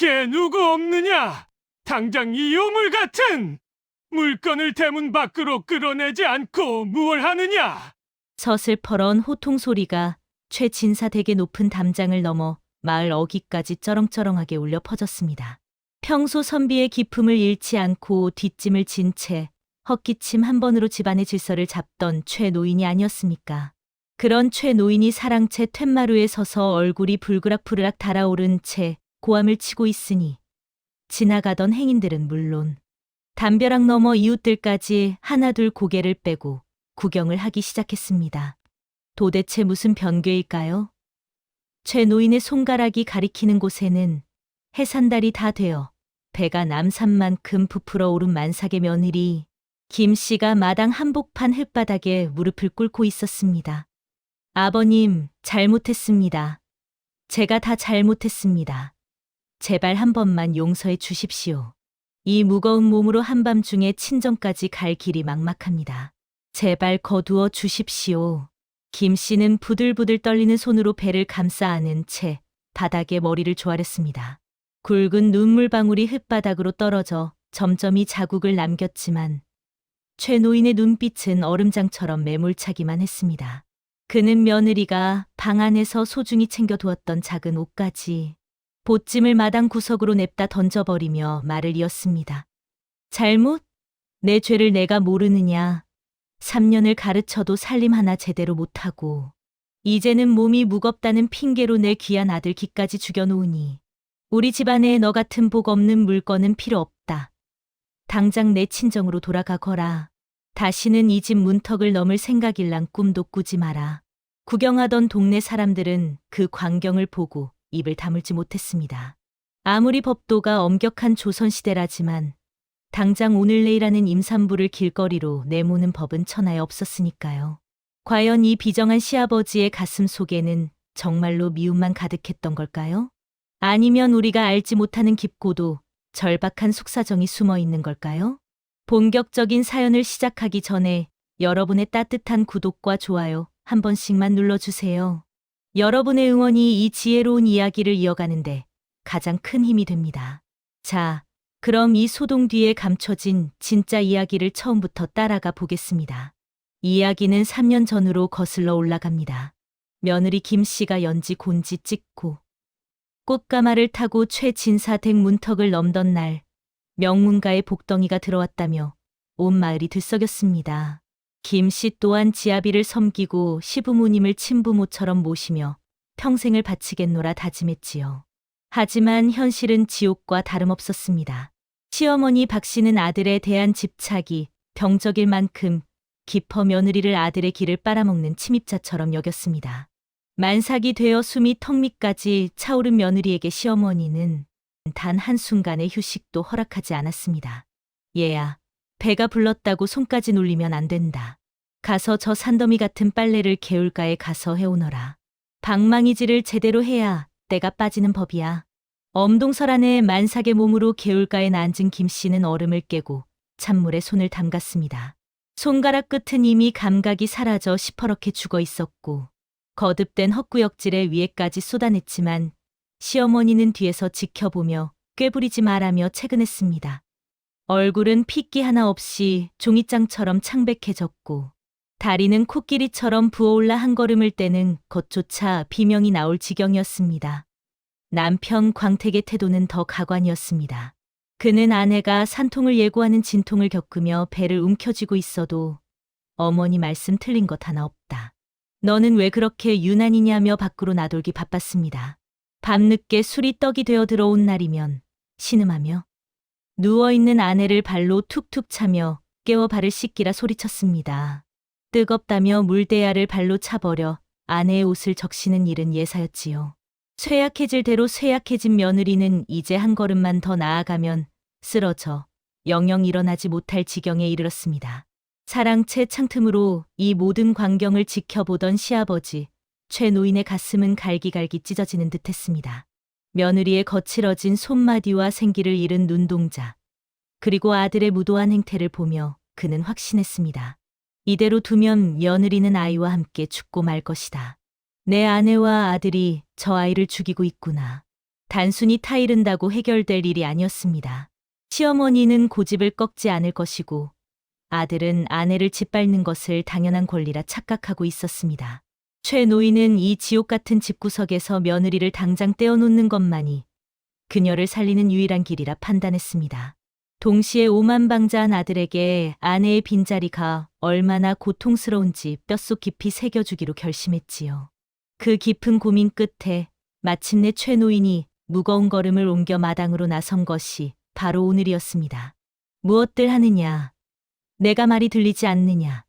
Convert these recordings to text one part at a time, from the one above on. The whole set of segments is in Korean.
걔 누구 없느냐? 당장 이 요물 같은 물건을 대문 밖으로 끌어내지 않고 무얼 하느냐? 서슬퍼런 호통 소리가 최진사 댁의 높은 담장을 넘어 마을 어귀까지 쩌렁쩌렁하게 울려 퍼졌습니다. 평소 선비의 기품을 잃지 않고 뒷짐을 진 채 헛기침 한 번으로 집안의 질서를 잡던 최 노인이 아니었습니까? 그런 최 노인이 사랑채 툇마루에 서서 얼굴이 불그락부르락 달아오른 채 고함을 치고 있으니 지나가던 행인들은 물론 담벼락 너머 이웃들까지 하나둘 고개를 빼고 구경을 하기 시작했습니다. 도대체 무슨 변괴일까요? 최 노인의 손가락이 가리키는 곳에는 해산달이 다 되어 배가 남산만큼 부풀어 오른 만삭의 며느리 김 씨가 마당 한복판 흙바닥에 무릎을 꿇고 있었습니다. 아버님, 잘못했습니다. 제가 다 잘못했습니다. 제발 한 번만 용서해 주십시오. 이 무거운 몸으로 한밤중에 친정까지 갈 길이 막막합니다. 제발 거두어 주십시오. 김 씨는 부들부들 떨리는 손으로 배를 감싸 안은 채 바닥에 머리를 조아렸습니다. 굵은 눈물방울이 흙바닥으로 떨어져 점점이 자국을 남겼지만 최 노인의 눈빛은 얼음장처럼 매몰차기만 했습니다. 그는 며느리가 방 안에서 소중히 챙겨두었던 작은 옷까지 보찜을 마당 구석으로 냅다 던져버리며 말을 이었습니다. 잘못? 내 죄를 내가 모르느냐. 3년을 가르쳐도 살림 하나 제대로 못하고 이제는 몸이 무겁다는 핑계로 내 귀한 아들 기까지 죽여놓으니 우리 집안에 너 같은 복 없는 물건은 필요 없다. 당장 내 친정으로 돌아가거라. 다시는 이 집 문턱을 넘을 생각일랑 꿈도 꾸지 마라. 구경하던 동네 사람들은 그 광경을 보고 입을 다물지 못했습니다. 아무리 법도가 엄격한 조선시대라지만 당장 오늘 내일하는 임산부를 길거리로 내모는 법은 천하에 없었으니까요. 과연 이 비정한 시아버지의 가슴 속에는 정말로 미움만 가득했던 걸까요? 아니면 우리가 알지 못하는 깊고도 절박한 속사정이 숨어 있는 걸까요? 본격적인 사연을 시작하기 전에 여러분의 따뜻한 구독과 좋아요 한 번씩만 눌러주세요. 여러분의 응원이 이 지혜로운 이야기를 이어가는데 가장 큰 힘이 됩니다. 자, 그럼 이 소동 뒤에 감춰진 진짜 이야기를 처음부터 따라가 보겠습니다. 이야기는 3년 전으로 거슬러 올라갑니다. 며느리 김 씨가 연지 곤지 찍고 꽃가마를 타고 최진사 댁 문턱을 넘던 날 명문가의 복덩이가 들어왔다며 온 마을이 들썩였습니다. 김 씨 또한 지아비를 섬기고 시부모님을 친부모처럼 모시며 평생을 바치겠노라 다짐했지요. 하지만 현실은 지옥과 다름없었습니다. 시어머니 박 씨는 아들에 대한 집착이 병적일 만큼 깊어 며느리를 아들의 길을 빨아먹는 침입자처럼 여겼습니다. 만삭이 되어 숨이 턱 밑까지 차오른 며느리에게 시어머니는 단 한순간의 휴식도 허락하지 않았습니다. 얘야, 배가 불렀다고 손까지 놀리면 안 된다. 가서 저 산더미 같은 빨래를 개울가에 가서 해오너라. 방망이질을 제대로 해야 때가 빠지는 법이야. 엄동설 안에 만삭의 몸으로 개울가에 앉은 김 씨는 얼음을 깨고 찬물에 손을 담갔습니다. 손가락 끝은 이미 감각이 사라져 시퍼렇게 죽어 있었고 거듭된 헛구역질에 위에까지 쏟아냈지만 시어머니는 뒤에서 지켜보며 꾀부리지 말라며 채근했습니다. 얼굴은 핏기 하나 없이 종이장처럼 창백해졌고 다리는 코끼리처럼 부어올라 한 걸음을 떼는 것조차 비명이 나올 지경이었습니다. 남편 광택의 태도는 더 가관이었습니다. 그는 아내가 산통을 예고하는 진통을 겪으며 배를 움켜쥐고 있어도 어머니 말씀 틀린 것 하나 없다. 너는 왜 그렇게 유난이냐며 밖으로 나돌기 바빴습니다. 밤늦게 술이 떡이 되어 들어온 날이면 신음하며 누워있는 아내를 발로 툭툭 차며 깨워 발을 씻기라 소리쳤습니다. 뜨겁다며 물대야를 발로 차버려 아내의 옷을 적시는 일은 예사였지요. 쇠약해질 대로 쇠약해진 며느리는 이제 한 걸음만 더 나아가면 쓰러져 영영 일어나지 못할 지경에 이르렀습니다. 사랑채 창틈으로 이 모든 광경을 지켜보던 시아버지 최 노인의 가슴은 갈기갈기 찢어지는 듯했습니다. 며느리의 거칠어진 손마디와 생기를 잃은 눈동자, 그리고 아들의 무도한 행태를 보며 그는 확신했습니다. 이대로 두면 며느리는 아이와 함께 죽고 말 것이다. 내 아내와 아들이 저 아이를 죽이고 있구나. 단순히 타이른다고 해결될 일이 아니었습니다. 시어머니는 고집을 꺾지 않을 것이고 아들은 아내를 짓밟는 것을 당연한 권리라 착각하고 있었습니다. 최 노인은 이 지옥 같은 집구석에서 며느리를 당장 떼어놓는 것만이 그녀를 살리는 유일한 길이라 판단했습니다. 동시에 오만방자한 아들에게 아내의 빈자리가 얼마나 고통스러운지 뼛속 깊이 새겨주기로 결심했지요. 그 깊은 고민 끝에 마침내 최 노인이 무거운 걸음을 옮겨 마당으로 나선 것이 바로 오늘이었습니다. 무엇들 하느냐? 내가 말이 들리지 않느냐?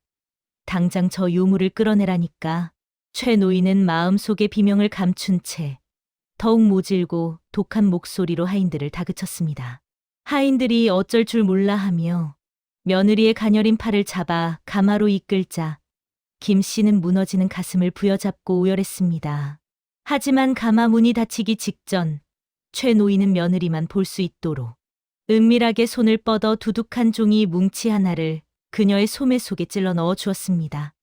당장 저 유물을 끌어내라니까. 최 노인은 마음속의 비명을 감춘 채 더욱 모질고 독한 목소리로 하인들을 다그쳤습니다. 하인들이 어쩔 줄 몰라 하며 며느리의 가녀린 팔을 잡아 가마로 이끌자 김 씨는 무너지는 가슴을 부여잡고 오열했습니다. 하지만 가마 문이 닫히기 직전 최 노인은 며느리만 볼 수 있도록 은밀하게 손을 뻗어 두둑한 종이 뭉치 하나를 그녀의 소매 속에 찔러 넣어 주었습니다.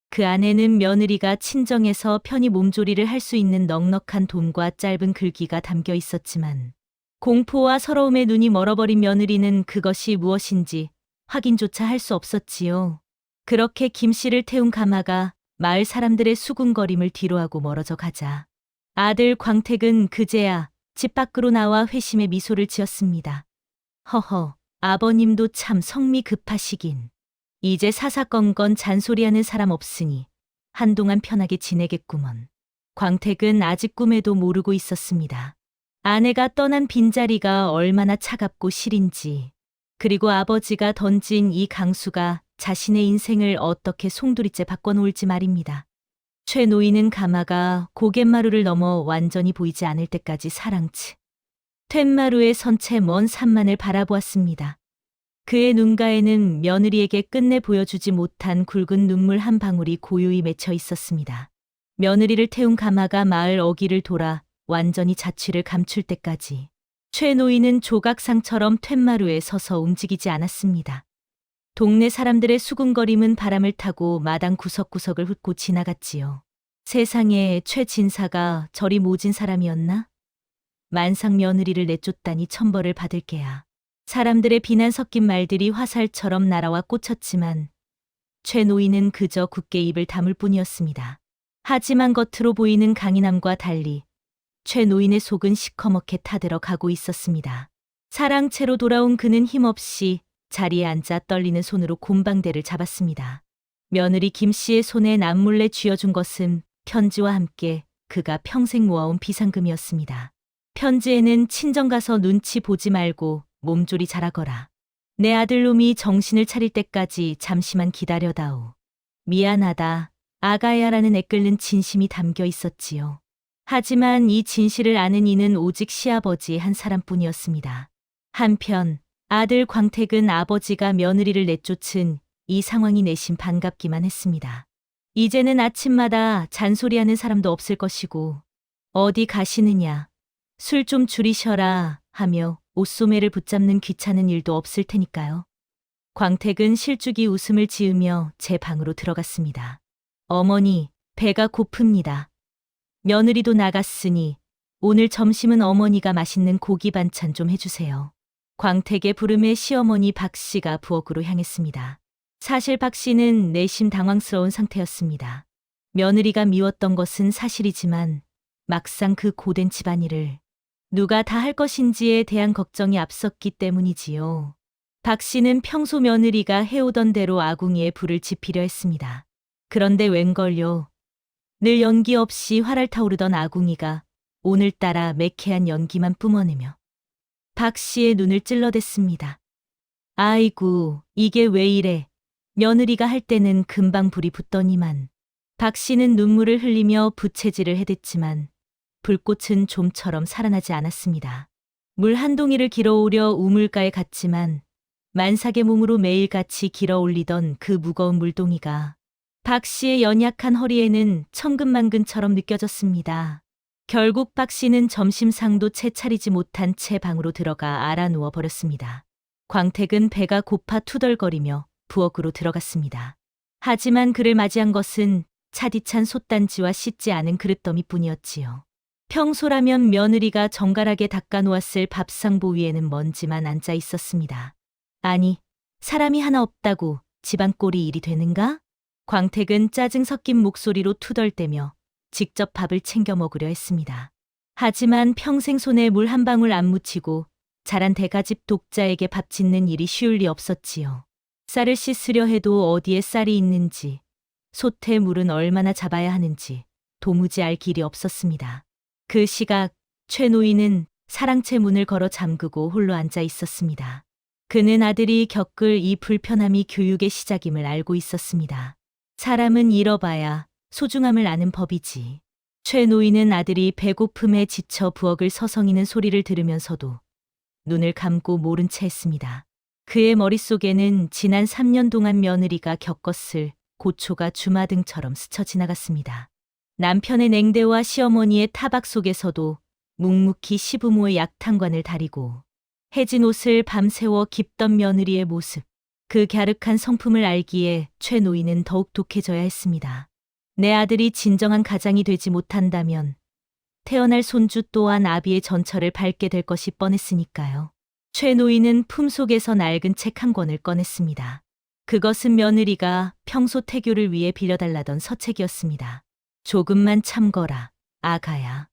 그 안에는 며느리가 친정에서 편히 몸조리를 할 수 있는 넉넉한 돈과 짧은 글귀가 담겨 있었지만 공포와 서러움에 눈이 멀어버린 며느리는 그것이 무엇인지 확인조차 할 수 없었지요. 그렇게 김 씨를 태운 가마가 마을 사람들의 수군거림을 뒤로하고 멀어져 가자 아들 광택은 그제야 집 밖으로 나와 회심의 미소를 지었습니다. 허허, 아버님도 참 성미 급하시긴. 이제 사사건건 잔소리하는 사람 없으니 한동안 편하게 지내겠구먼. 광택은 아직 꿈에도 모르고 있었습니다. 아내가 떠난 빈자리가 얼마나 차갑고 시린지, 그리고 아버지가 던진 이 강수가 자신의 인생을 어떻게 송두리째 바꿔놓을지 말입니다. 최 노인은 가마가 고갯마루를 넘어 완전히 보이지 않을 때까지 사랑치 툇마루에 선 채 먼 산만을 바라보았습니다. 그의 눈가에는 며느리에게 끝내 보여주지 못한 굵은 눈물 한 방울이 고요히 맺혀 있었습니다. 며느리를 태운 가마가 마을 어귀를 돌아 완전히 자취를 감출 때까지 최 노인은 조각상처럼 툇마루에 서서 움직이지 않았습니다. 동네 사람들의 수군거림은 바람을 타고 마당 구석구석을 훑고 지나갔지요. 세상에 최 진사가 저리 모진 사람이었나? 만상 며느리를 내쫓다니 천벌을 받을 게야. 사람들의 비난 섞인 말들이 화살처럼 날아와 꽂혔지만 최 노인은 그저 굳게 입을 다물 뿐이었습니다. 하지만 겉으로 보이는 강인함과 달리 최 노인의 속은 시커멓게 타들어 가고 있었습니다. 사랑채로 돌아온 그는 힘없이 자리에 앉아 떨리는 손으로 곰방대를 잡았습니다. 며느리 김 씨의 손에 남몰래 쥐어준 것은 편지와 함께 그가 평생 모아온 비상금이었습니다. 편지에는 친정 가서 눈치 보지 말고 몸조리 잘하거라. 내 아들놈이 정신을 차릴 때까지 잠시만 기다려다오. 미안하다. 아가야라는 애끓는 진심이 담겨 있었지요. 하지만 이 진실을 아는 이는 오직 시아버지 한 사람뿐이었습니다. 한편 아들 광택은 아버지가 며느리를 내쫓은 이 상황이 내심 반갑기만 했습니다. 이제는 아침마다 잔소리하는 사람도 없을 것이고 어디 가시느냐, 술 좀 줄이셔라 하며 옷소매를 붙잡는 귀찮은 일도 없을 테니까요. 광택은 실죽이 웃음을 지으며 제 방으로 들어갔습니다. 어머니, 배가 고픕니다. 며느리도 나갔으니 오늘 점심은 어머니가 맛있는 고기 반찬 좀 해주세요. 광택의 부름에 시어머니 박 씨가 부엌으로 향했습니다. 사실 박 씨는 내심 당황스러운 상태였습니다. 며느리가 미웠던 것은 사실이지만 막상 그 고된 집안일을 누가 다 할 것인지에 대한 걱정이 앞섰기 때문이지요. 박 씨는 평소 며느리가 해오던 대로 아궁이에 불을 지피려 했습니다. 그런데 웬걸요. 늘 연기 없이 활활 타오르던 아궁이가 오늘따라 매캐한 연기만 뿜어내며 박 씨의 눈을 찔러댔습니다. 아이고, 이게 왜 이래. 며느리가 할 때는 금방 불이 붙더니만. 박 씨는 눈물을 흘리며 부채질을 해댔지만 불꽃은 좀처럼 살아나지 않았습니다. 물 한 동이를 길어오려 우물가에 갔지만 만삭의 몸으로 매일같이 길어올리던 그 무거운 물동이가 박 씨의 연약한 허리에는 천근만근처럼 느껴졌습니다. 결국 박 씨는 점심상도 채 차리지 못한 채 방으로 들어가 알아누워 버렸습니다. 광택은 배가 고파 투덜거리며 부엌으로 들어갔습니다. 하지만 그를 맞이한 것은 차디찬 솥단지와 씻지 않은 그릇더미뿐이었지요. 평소라면 며느리가 정갈하게 닦아놓았을 밥상보 위에는 먼지만 앉아 있었습니다. 아니, 사람이 하나 없다고 집안 꼴이 일이 되는가? 광택은 짜증 섞인 목소리로 투덜대며 직접 밥을 챙겨 먹으려 했습니다. 하지만 평생 손에 물 한 방울 안 묻히고 자란 대가집 독자에게 밥 짓는 일이 쉬울 리 없었지요. 쌀을 씻으려 해도 어디에 쌀이 있는지, 솥에 물은 얼마나 잡아야 하는지 도무지 알 길이 없었습니다. 그 시각 최 노인은 사랑채 문을 걸어 잠그고 홀로 앉아 있었습니다. 그는 아들이 겪을 이 불편함이 교육의 시작임을 알고 있었습니다. 사람은 잃어봐야 소중함을 아는 법이지. 최 노인은 아들이 배고픔에 지쳐 부엌을 서성이는 소리를 들으면서도 눈을 감고 모른 채 했습니다. 그의 머릿속에는 지난 3년 동안 며느리가 겪었을 고초가 주마등처럼 스쳐 지나갔습니다. 남편의 냉대와 시어머니의 타박 속에서도 묵묵히 시부모의 약탕관을 다리고 해진 옷을 밤새워 깁던 며느리의 모습, 그 갸륵한 성품을 알기에 최 노인은 더욱 독해져야 했습니다. 내 아들이 진정한 가장이 되지 못한다면 태어날 손주 또한 아비의 전철을 밟게 될 것이 뻔했으니까요. 최 노인은 품속에서 낡은 책 한 권을 꺼냈습니다. 그것은 며느리가 평소 태교를 위해 빌려달라던 서책이었습니다. 조금만 참거라, 아가야.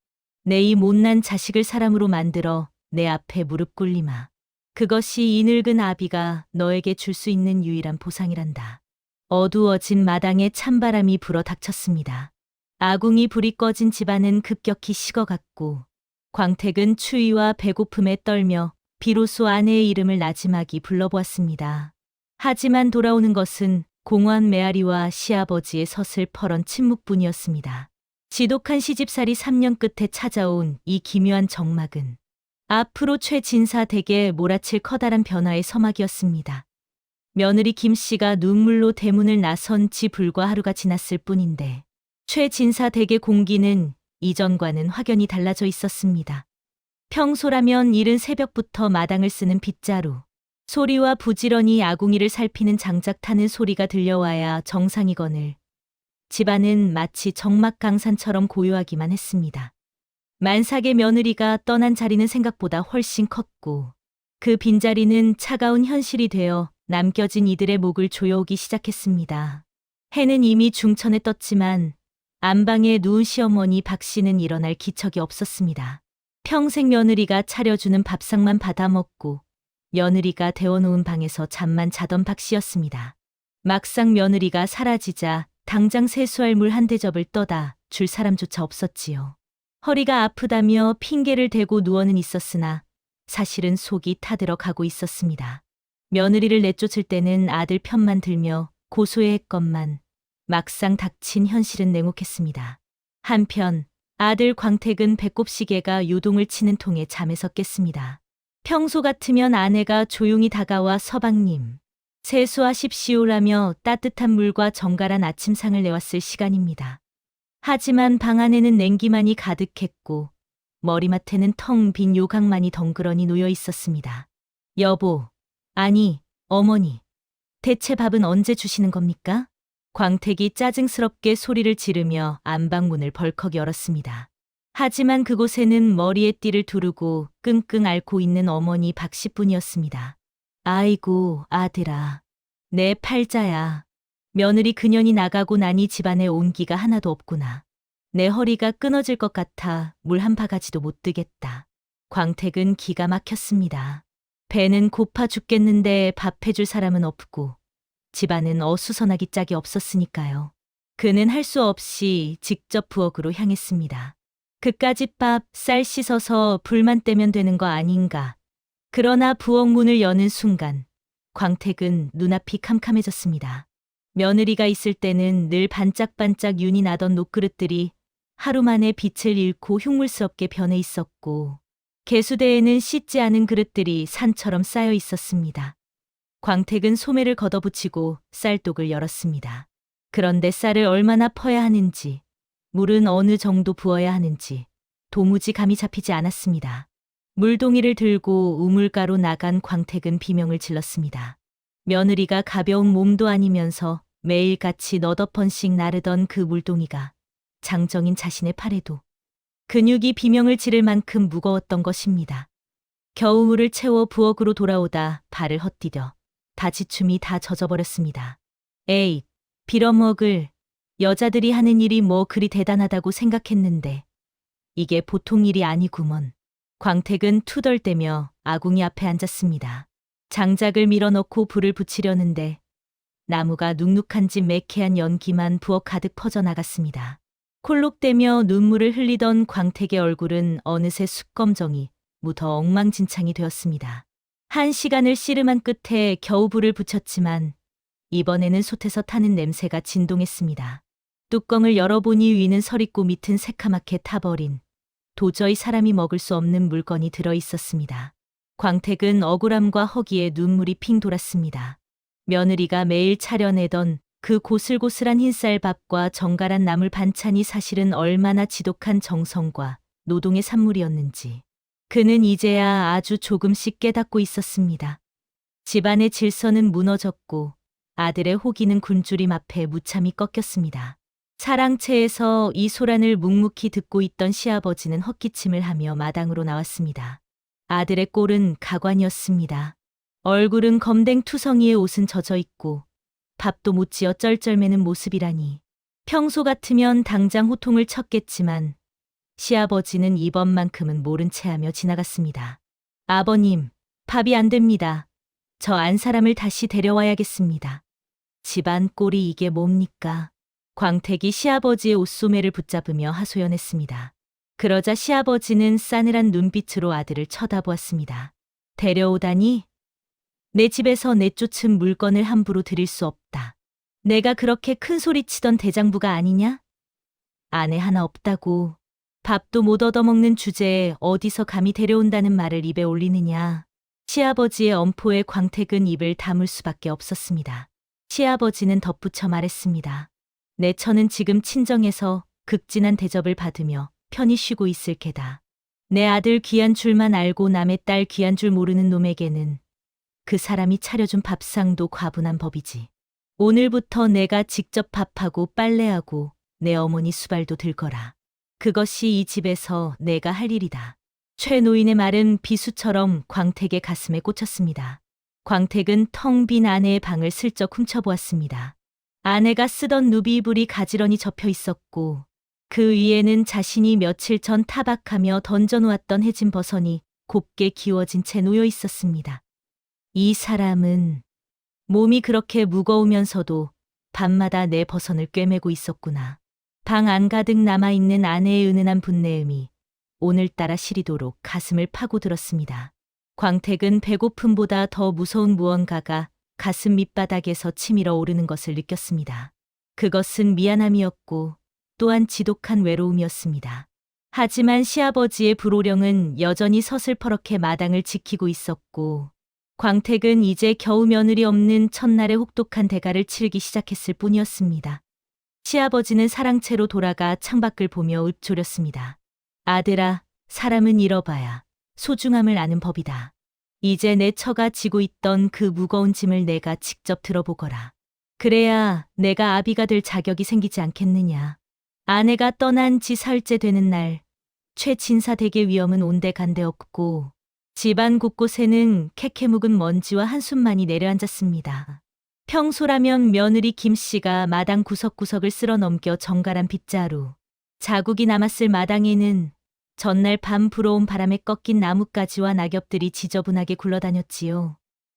내 이 못난 자식을 사람으로 만들어 내 앞에 무릎 꿇리마. 그것이 이 늙은 아비가 너에게 줄 수 있는 유일한 보상이란다. 어두워진 마당에 찬바람이 불어 닥쳤습니다. 아궁이 불이 꺼진 집안은 급격히 식어갔고 광택은 추위와 배고픔에 떨며 비로소 아내의 이름을 나지막이 불러보았습니다. 하지만 돌아오는 것은 공허한 메아리와 시아버지의 서슬퍼런 침묵뿐이었습니다. 지독한 시집살이 3년 끝에 찾아온 이 기묘한 정막은 앞으로 최 진사 댁에 몰아칠 커다란 변화의 서막이었습니다. 며느리 김 씨가 눈물로 대문을 나선 지 불과 하루가 지났을 뿐인데 최 진사 댁의 공기는 이전과는 확연히 달라져 있었습니다. 평소라면 이른 새벽부터 마당을 쓰는 빗자루, 소리와 부지런히 아궁이를 살피는 장작 타는 소리가 들려와야 정상이거늘 집안은 마치 정막강산처럼 고요하기만 했습니다. 만삭의 며느리가 떠난 자리는 생각보다 훨씬 컸고 그 빈자리는 차가운 현실이 되어 남겨진 이들의 목을 조여오기 시작했습니다. 해는 이미 중천에 떴지만 안방에 누운 시어머니 박 씨는 일어날 기척이 없었습니다. 평생 며느리가 차려주는 밥상만 받아먹고 며느리가 데워놓은 방에서 잠만 자던 박 씨였습니다. 막상 며느리가 사라지자 당장 세수할 물 한 대접을 떠다 줄 사람조차 없었지요. 허리가 아프다며 핑계를 대고 누워는 있었으나 사실은 속이 타들어 가고 있었습니다. 며느리를 내쫓을 때는 아들 편만 들며 고소해했건만 막상 닥친 현실은 냉혹했습니다. 한편 아들 광택은 배꼽시계가 요동을 치는 통에 잠에서 깼습니다. 평소 같으면 아내가 조용히 다가와 서방님, 세수하십시오라며 따뜻한 물과 정갈한 아침상을 내왔을 시간입니다. 하지만 방 안에는 냉기만이 가득했고 머리맡에는 텅 빈 요강만이 덩그러니 놓여 있었습니다. 여보, 아니, 어머니, 대체 밥은 언제 주시는 겁니까? 광택이 짜증스럽게 소리를 지르며 안방문을 벌컥 열었습니다. 하지만 그곳에는 머리에 띠를 두르고 끙끙 앓고 있는 어머니 박 씨뿐이었습니다. 아이고, 아들아, 내 팔자야. 며느리 그년이 나가고 나니 집안에 온기가 하나도 없구나. 내 허리가 끊어질 것 같아 물 한 바가지도 못 뜨겠다. 광택은 기가 막혔습니다. 배는 고파 죽겠는데 밥 해줄 사람은 없고 집안은 어수선하기 짝이 없었으니까요. 그는 할 수 없이 직접 부엌으로 향했습니다. 그까짓 밥, 쌀 씻어서 불만 떼면 되는 거 아닌가. 그러나 부엌 문을 여는 순간 광택은 눈앞이 캄캄해졌습니다. 며느리가 있을 때는 늘 반짝반짝 윤이 나던 녹그릇들이 하루 만에 빛을 잃고 흉물스럽게 변해 있었고 개수대에는 씻지 않은 그릇들이 산처럼 쌓여 있었습니다. 광택은 소매를 걷어붙이고 쌀독을 열었습니다. 그런데 쌀을 얼마나 퍼야 하는지, 물은 어느 정도 부어야 하는지 도무지 감이 잡히지 않았습니다. 물동이를 들고 우물가로 나간 광택은 비명을 질렀습니다. 며느리가 가벼운 몸도 아니면서 매일같이 너댓 번씩 나르던 그 물동이가 장정인 자신의 팔에도 근육이 비명을 지를 만큼 무거웠던 것입니다. 겨우 물을 채워 부엌으로 돌아오다 발을 헛디뎌 다지춤이 다 젖어버렸습니다. 에이, 빌어먹을. 여자들이 하는 일이 뭐 그리 대단하다고 생각했는데 이게 보통 일이 아니구먼. 광택은 투덜대며 아궁이 앞에 앉았습니다. 장작을 밀어넣고 불을 붙이려는데 나무가 눅눅한지 매캐한 연기만 부엌 가득 퍼져나갔습니다. 콜록대며 눈물을 흘리던 광택의 얼굴은 어느새 숯검정이 묻어 엉망진창이 되었습니다. 1시간을 씨름한 끝에 겨우 불을 붙였지만 이번에는 솥에서 타는 냄새가 진동했습니다. 뚜껑을 열어보니 위는 설있고 밑은 새카맣게 타버린 도저히 사람이 먹을 수 없는 물건이 들어있었습니다. 광택은 억울함과 허기에 눈물이 핑 돌았습니다. 며느리가 매일 차려내던 그 고슬고슬한 흰쌀밥과 정갈한 나물 반찬이 사실은 얼마나 지독한 정성과 노동의 산물이었는지 그는 이제야 아주 조금씩 깨닫고 있었습니다. 집안의 질서는 무너졌고 아들의 호기는 굶주림 앞에 무참히 꺾였습니다. 사랑채에서 이 소란을 묵묵히 듣고 있던 시아버지는 헛기침을 하며 마당으로 나왔습니다. 아들의 꼴은 가관이었습니다. 얼굴은 검댕투성이의 옷은 젖어 있고 밥도 못 지어 쩔쩔매는 모습이라니. 평소 같으면 당장 호통을 쳤겠지만 시아버지는 이번만큼은 모른 체하며 지나갔습니다. 아버님, 밥이 안 됩니다. 저 안 사람을 다시 데려와야겠습니다. 집안 꼴이 이게 뭡니까? 광택이 시아버지의 옷소매를 붙잡으며 하소연했습니다. 그러자 시아버지는 싸늘한 눈빛으로 아들을 쳐다보았습니다. 데려오다니? 내 집에서 내쫓은 물건을 함부로 드릴 수 없다. 내가 그렇게 큰 소리 치던 대장부가 아니냐? 아내 하나 없다고. 밥도 못 얻어먹는 주제에 어디서 감히 데려온다는 말을 입에 올리느냐. 시아버지의 엄포에 광택은 입을 다물 수밖에 없었습니다. 시아버지는 덧붙여 말했습니다. 내 처는 지금 친정에서 극진한 대접을 받으며 편히 쉬고 있을 게다. 내 아들 귀한 줄만 알고 남의 딸 귀한 줄 모르는 놈에게는 그 사람이 차려준 밥상도 과분한 법이지. 오늘부터 내가 직접 밥하고 빨래하고 내 어머니 수발도 들 거라. 그것이 이 집에서 내가 할 일이다. 최 노인의 말은 비수처럼 광택의 가슴에 꽂혔습니다. 광택은 텅 빈 아내의 방을 슬쩍 훔쳐보았습니다. 아내가 쓰던 누비이불이 가지런히 접혀 있었고 그 위에는 자신이 며칠 전 타박하며 던져놓았던 해진 버선이 곱게 기워진 채 놓여 있었습니다. 이 사람은 몸이 그렇게 무거우면서도 밤마다 내 버선을 꿰매고 있었구나. 방 안가득 남아있는 아내의 은은한 분내음이 오늘따라 시리도록 가슴을 파고들었습니다. 광택은 배고픔보다 더 무서운 무언가가 가슴 밑바닥에서 치밀어 오르는 것을 느꼈습니다. 그것은 미안함이었고 또한 지독한 외로움이었습니다. 하지만 시아버지의 불호령은 여전히 서슬퍼렇게 마당을 지키고 있었고 광택은 이제 겨우 며느리 없는 첫날의 혹독한 대가를 치르기 시작했을 뿐이었습니다. 시아버지는 사랑채로 돌아가 창밖을 보며 읊조렸습니다. 아들아, 사람은 잃어봐야 소중함을 아는 법이다. 이제 내 처가 지고 있던 그 무거운 짐을 내가 직접 들어보거라. 그래야 내가 아비가 될 자격이 생기지 않겠느냐. 아내가 떠난 지 사흘째 되는 날, 최진사댁의 위험은 온데간데 없고 집안 곳곳에는 캐캐 묵은 먼지와 한숨만이 내려앉았습니다. 평소라면 며느리 김씨가 마당 구석구석을 쓸어 넘겨 정갈한 빗자루, 자국이 남았을 마당에는 전날 밤 불어온 바람에 꺾인 나뭇가지와 낙엽들이 지저분하게 굴러다녔지요.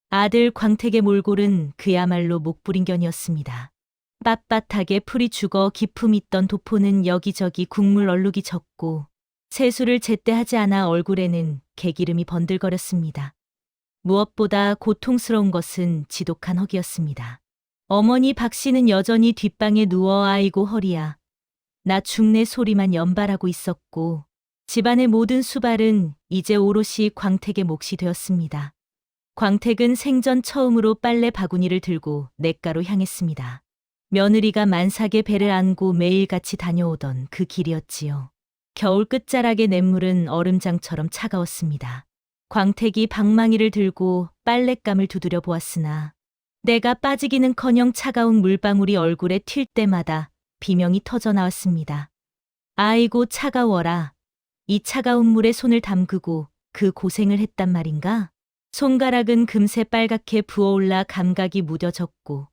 아들 광택의 몰골은 그야말로 목부림견이었습니다. 빳빳하게 풀이 죽어 기품 있던 도포는 여기저기 국물 얼룩이 졌고 세수를 제때 하지 않아 얼굴에는 개기름이 번들거렸습니다. 무엇보다 고통스러운 것은 지독한 허기였습니다. 어머니 박 씨는 여전히 뒷방에 누워 아이고 허리야. 나 죽네 소리만 연발하고 있었고 집안의 모든 수발은 이제 오롯이 광택의 몫이 되었습니다. 광택은 생전 처음으로 빨래 바구니를 들고 냇가로 향했습니다. 며느리가 만삭의 배를 안고 매일같이 다녀오던 그 길이었지요. 겨울 끝자락의 냇물은 얼음장처럼 차가웠습니다. 광택이 방망이를 들고 빨랫감을 두드려 보았으나 내가 빠지기는커녕 차가운 물방울이 얼굴에 튈 때마다 비명이 터져 나왔습니다. 아이고 차가워라. 이 차가운 물에 손을 담그고 그 고생을 했단 말인가? 손가락은 금세 빨갛게 부어올라 감각이 무뎌졌고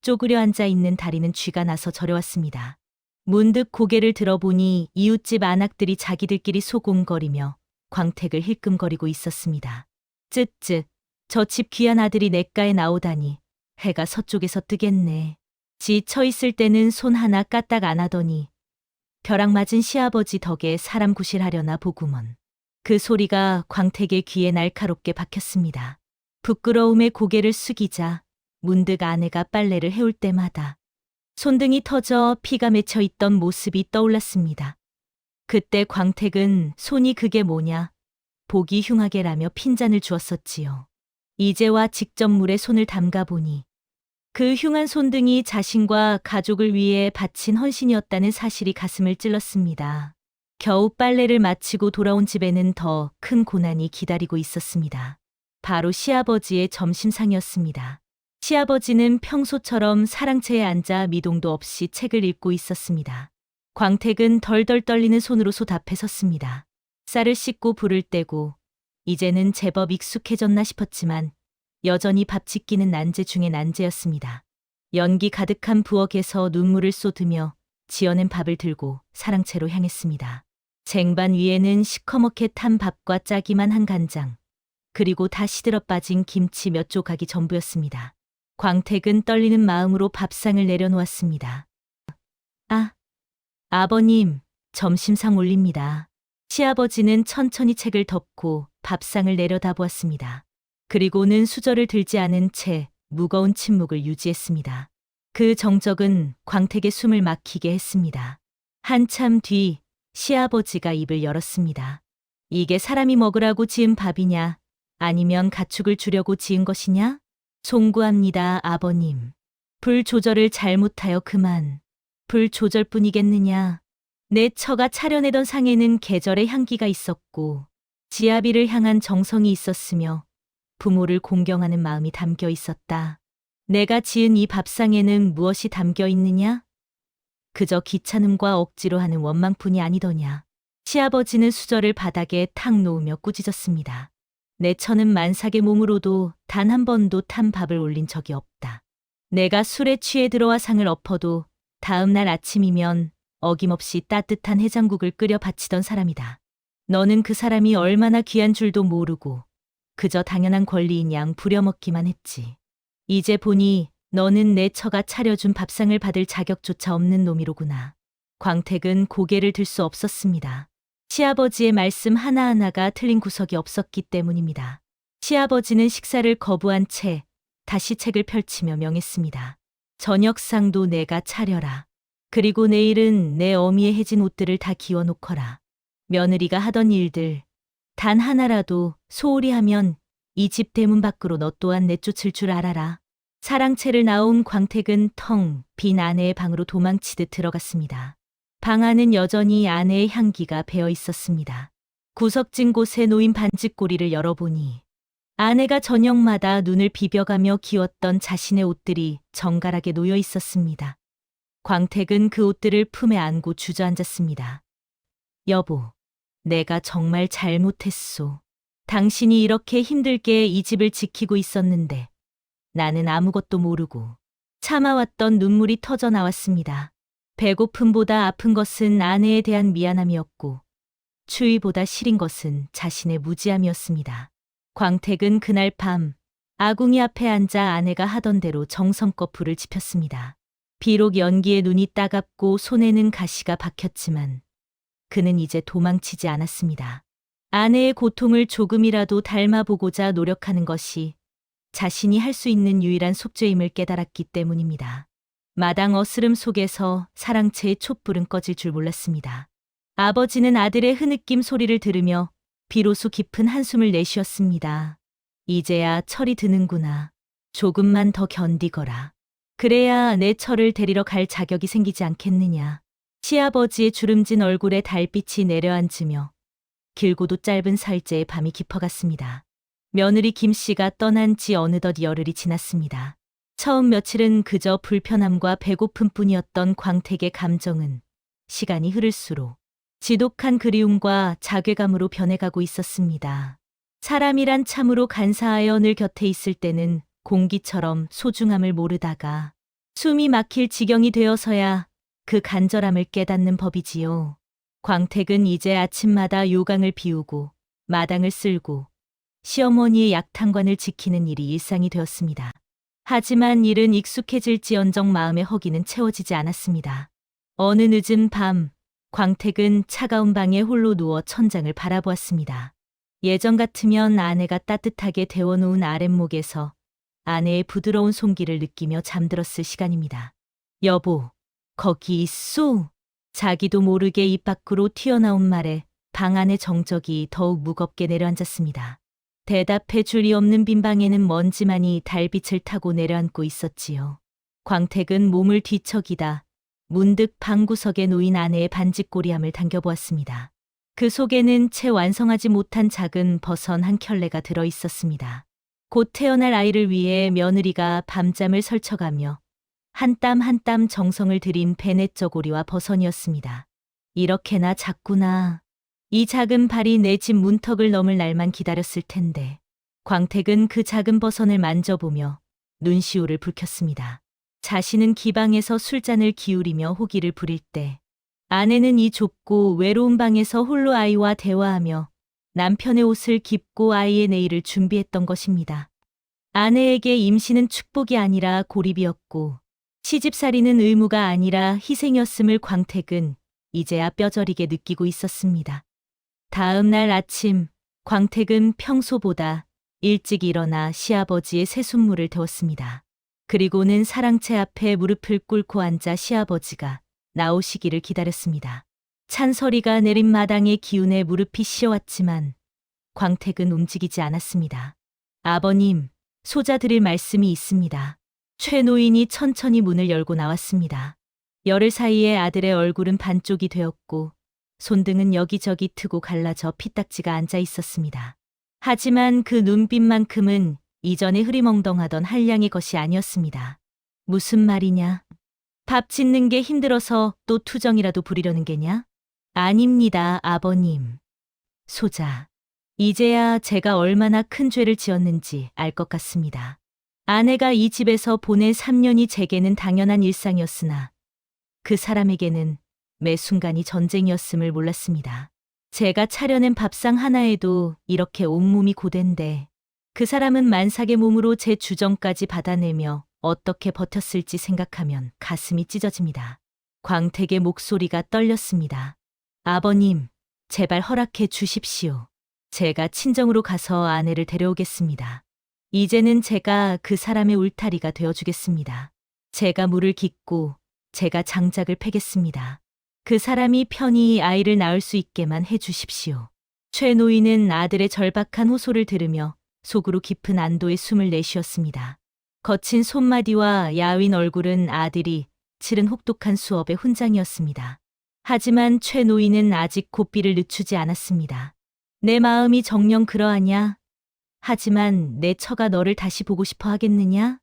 쪼그려 앉아 있는 다리는 쥐가 나서 저려왔습니다. 문득 고개를 들어보니 이웃집 아낙들이 자기들끼리 소곤거리며 광택을 힐끔거리고 있었습니다. 쯧쯧, 저 집 귀한 아들이 냇가에 나오다니 해가 서쪽에서 뜨겠네. 지쳐 있을 때는 손 하나 까딱 안 하더니 벼락 맞은 시아버지 덕에 사람 구실하려나 보구먼. 그 소리가 광택의 귀에 날카롭게 박혔습니다. 부끄러움에 고개를 숙이자 문득 아내가 빨래를 해올 때마다 손등이 터져 피가 맺혀 있던 모습이 떠올랐습니다. 그때 광택은 손이 그게 뭐냐 보기 흉하게라며 핀잔을 주었었지요. 이제와 직접 물에 손을 담가보니 그 흉한 손등이 자신과 가족을 위해 바친 헌신이었다는 사실이 가슴을 찔렀습니다. 겨우 빨래를 마치고 돌아온 집에는 더 큰 고난이 기다리고 있었습니다. 바로 시아버지의 점심상이었습니다. 시아버지는 평소처럼 사랑채에 앉아 미동도 없이 책을 읽고 있었습니다. 광택은 덜덜 떨리는 손으로 소답해 섰습니다. 쌀을 씻고 불을 떼고 이제는 제법 익숙해졌나 싶었지만 여전히 밥 짓기는 난제 중의 난제였습니다. 연기 가득한 부엌에서 눈물을 쏟으며 지어낸 밥을 들고 사랑채로 향했습니다. 쟁반 위에는 시커멓게 탄 밥과 짜기만 한 간장, 그리고 다 시들어 빠진 김치 몇 조각이 전부였습니다. 광택은 떨리는 마음으로 밥상을 내려놓았습니다. 아, 아버님, 점심상 올립니다. 시아버지는 천천히 책을 덮고 밥상을 내려다보았습니다. 그리고는 수저를 들지 않은 채 무거운 침묵을 유지했습니다. 그 정적은 광택의 숨을 막히게 했습니다. 한참 뒤 시아버지가 입을 열었습니다. 이게 사람이 먹으라고 지은 밥이냐? 아니면 가축을 주려고 지은 것이냐? 송구합니다, 아버님. 불 조절을 잘못하여 그만. 불 조절뿐이겠느냐? 내 처가 차려내던 상에는 계절의 향기가 있었고 지아비를 향한 정성이 있었으며 부모를 공경하는 마음이 담겨 있었다. 내가 지은 이 밥상에는 무엇이 담겨 있느냐? 그저 귀찮음과 억지로 하는 원망뿐이 아니더냐. 시아버지는 수저를 바닥에 탁 놓으며 꾸짖었습니다. 내 처는 만삭의 몸으로도 단 한 번도 탄 밥을 올린 적이 없다. 내가 술에 취해 들어와 상을 엎어도 다음 날 아침이면 어김없이 따뜻한 해장국을 끓여 바치던 사람이다. 너는 그 사람이 얼마나 귀한 줄도 모르고 그저 당연한 권리인 양 부려먹기만 했지. 이제 보니 너는 내 처가 차려준 밥상을 받을 자격조차 없는 놈이로구나. 광택은 고개를 들 수 없었습니다. 시아버지의 말씀 하나하나가 틀린 구석이 없었기 때문입니다. 시아버지는 식사를 거부한 채 다시 책을 펼치며 명했습니다. 저녁상도 내가 차려라. 그리고 내일은 내 어미의 해진 옷들을 다 기워놓거라. 며느리가 하던 일들 단 하나라도 소홀히 하면 이 집 대문 밖으로 너 또한 내쫓을 줄 알아라. 사랑채를 나온 광택은 텅 빈 아내의 방으로 도망치듯 들어갔습니다. 방 안은 여전히 아내의 향기가 배어 있었습니다. 구석진 곳에 놓인 반짓고리를 열어보니 아내가 저녁마다 눈을 비벼가며 기웠던 자신의 옷들이 정갈하게 놓여 있었습니다. 광택은 그 옷들을 품에 안고 주저앉았습니다. 여보, 내가 정말 잘못했소. 당신이 이렇게 힘들게 이 집을 지키고 있었는데 나는 아무것도 모르고. 참아왔던 눈물이 터져 나왔습니다. 배고픔보다 아픈 것은 아내에 대한 미안함이었고 추위보다 시린 것은 자신의 무지함이었습니다. 광택은 그날 밤 아궁이 앞에 앉아 아내가 하던 대로 정성껏 불을 지폈습니다. 비록 연기에 눈이 따갑고 손에는 가시가 박혔지만 그는 이제 도망치지 않았습니다. 아내의 고통을 조금이라도 닮아보고자 노력하는 것이 자신이 할 수 있는 유일한 속죄임을 깨달았기 때문입니다. 마당 어스름 속에서 사랑채의 촛불은 꺼질 줄 몰랐습니다. 아버지는 아들의 흐느낌 소리를 들으며 비로소 깊은 한숨을 내쉬었습니다. 이제야 철이 드는구나. 조금만 더 견디거라. 그래야 내 철을 데리러 갈 자격이 생기지 않겠느냐. 시아버지의 주름진 얼굴에 달빛이 내려앉으며 길고도 짧은 살제의 밤이 깊어갔습니다. 며느리 김씨가 떠난 지 어느덧 열흘이 지났습니다. 처음 며칠은 그저 불편함과 배고픔뿐이었던 광택의 감정은 시간이 흐를수록 지독한 그리움과 자괴감으로 변해가고 있었습니다. 사람이란 참으로 간사하여 늘 곁에 있을 때는 공기처럼 소중함을 모르다가 숨이 막힐 지경이 되어서야 그 간절함을 깨닫는 법이지요. 광택은 이제 아침마다 요강을 비우고 마당을 쓸고 시어머니의 약탕관을 지키는 일이 일상이 되었습니다. 하지만 일은 익숙해질지언정 마음의 허기는 채워지지 않았습니다. 어느 늦은 밤, 광택은 차가운 방에 홀로 누워 천장을 바라보았습니다. 예전 같으면 아내가 따뜻하게 데워놓은 아랫목에서 아내의 부드러운 손길을 느끼며 잠들었을 시간입니다. 여보, 거기 있소? 자기도 모르게 입 밖으로 튀어나온 말에 방 안의 정적이 더욱 무겁게 내려앉았습니다. 대답해 줄 리 없는 빈 방에는 먼지만이 달빛을 타고 내려앉고 있었지요. 광택은 몸을 뒤척이다 문득 방구석에 놓인 아내의 반짓꼬리함을 당겨보았습니다. 그 속에는 채 완성하지 못한 작은 버선 한 켤레가 들어 있었습니다. 곧 태어날 아이를 위해 며느리가 밤잠을 설쳐가며 한 땀 한 땀 정성을 들인 베넷저고리와 버선이었습니다. 이렇게나 작구나. 이 작은 발이 내 집 문턱을 넘을 날만 기다렸을 텐데. 광택은 그 작은 버선을 만져보며 눈시울을 붉혔습니다. 자신은 기방에서 술잔을 기울이며 호기를 부릴 때 아내는 이 좁고 외로운 방에서 홀로 아이와 대화하며 남편의 옷을 깁고 아이의 내일을 준비했던 것입니다. 아내에게 임신은 축복이 아니라 고립이었고 시집살이는 의무가 아니라 희생이었음을 광택은 이제야 뼈저리게 느끼고 있었습니다. 다음 날 아침, 광택은 평소보다 일찍 일어나 시아버지의 새순물을 데웠습니다. 그리고는 사랑채 앞에 무릎을 꿇고 앉아 시아버지가 나오시기를 기다렸습니다. 찬소리가 내린 마당의 기운에 무릎이 씌어왔지만 광택은 움직이지 않았습니다. 아버님, 소자 드릴 말씀이 있습니다. 최 노인이 천천히 문을 열고 나왔습니다. 열흘 사이에 아들의 얼굴은 반쪽이 되었고 손등은 여기저기 트고 갈라져 피딱지가 앉아 있었습니다. 하지만 그 눈빛만큼은 이전에 흐리멍덩하던 한량의 것이 아니었습니다. 무슨 말이냐? 밥 짓는 게 힘들어서 또 투정이라도 부리려는 게냐? 아닙니다, 아버님. 소자, 이제야 제가 얼마나 큰 죄를 지었는지 알 것 같습니다. 아내가 이 집에서 보낸 3년이 제게는 당연한 일상이었으나 그 사람에게는 매 순간이 전쟁이었음을 몰랐습니다. 제가 차려낸 밥상 하나에도 이렇게 온몸이 고된데 그 사람은 만삭의 몸으로 제 주정까지 받아내며 어떻게 버텼을지 생각하면 가슴이 찢어집니다. 광택의 목소리가 떨렸습니다. 아버님, 제발 허락해 주십시오. 제가 친정으로 가서 아내를 데려오겠습니다. 이제는 제가 그 사람의 울타리가 되어주겠습니다. 제가 물을 깃고 제가 장작을 패겠습니다. 그 사람이 편히 아이를 낳을 수 있게만 해주십시오. 최 노인은 아들의 절박한 호소를 들으며 속으로 깊은 안도의 숨을 내쉬었습니다. 거친 손마디와 야윈 얼굴은 아들이 치른 혹독한 수업의 훈장이었습니다. 하지만 최 노인은 아직 고삐를 늦추지 않았습니다. 내 마음이 정녕 그러하냐? 하지만 내 처가 너를 다시 보고 싶어 하겠느냐?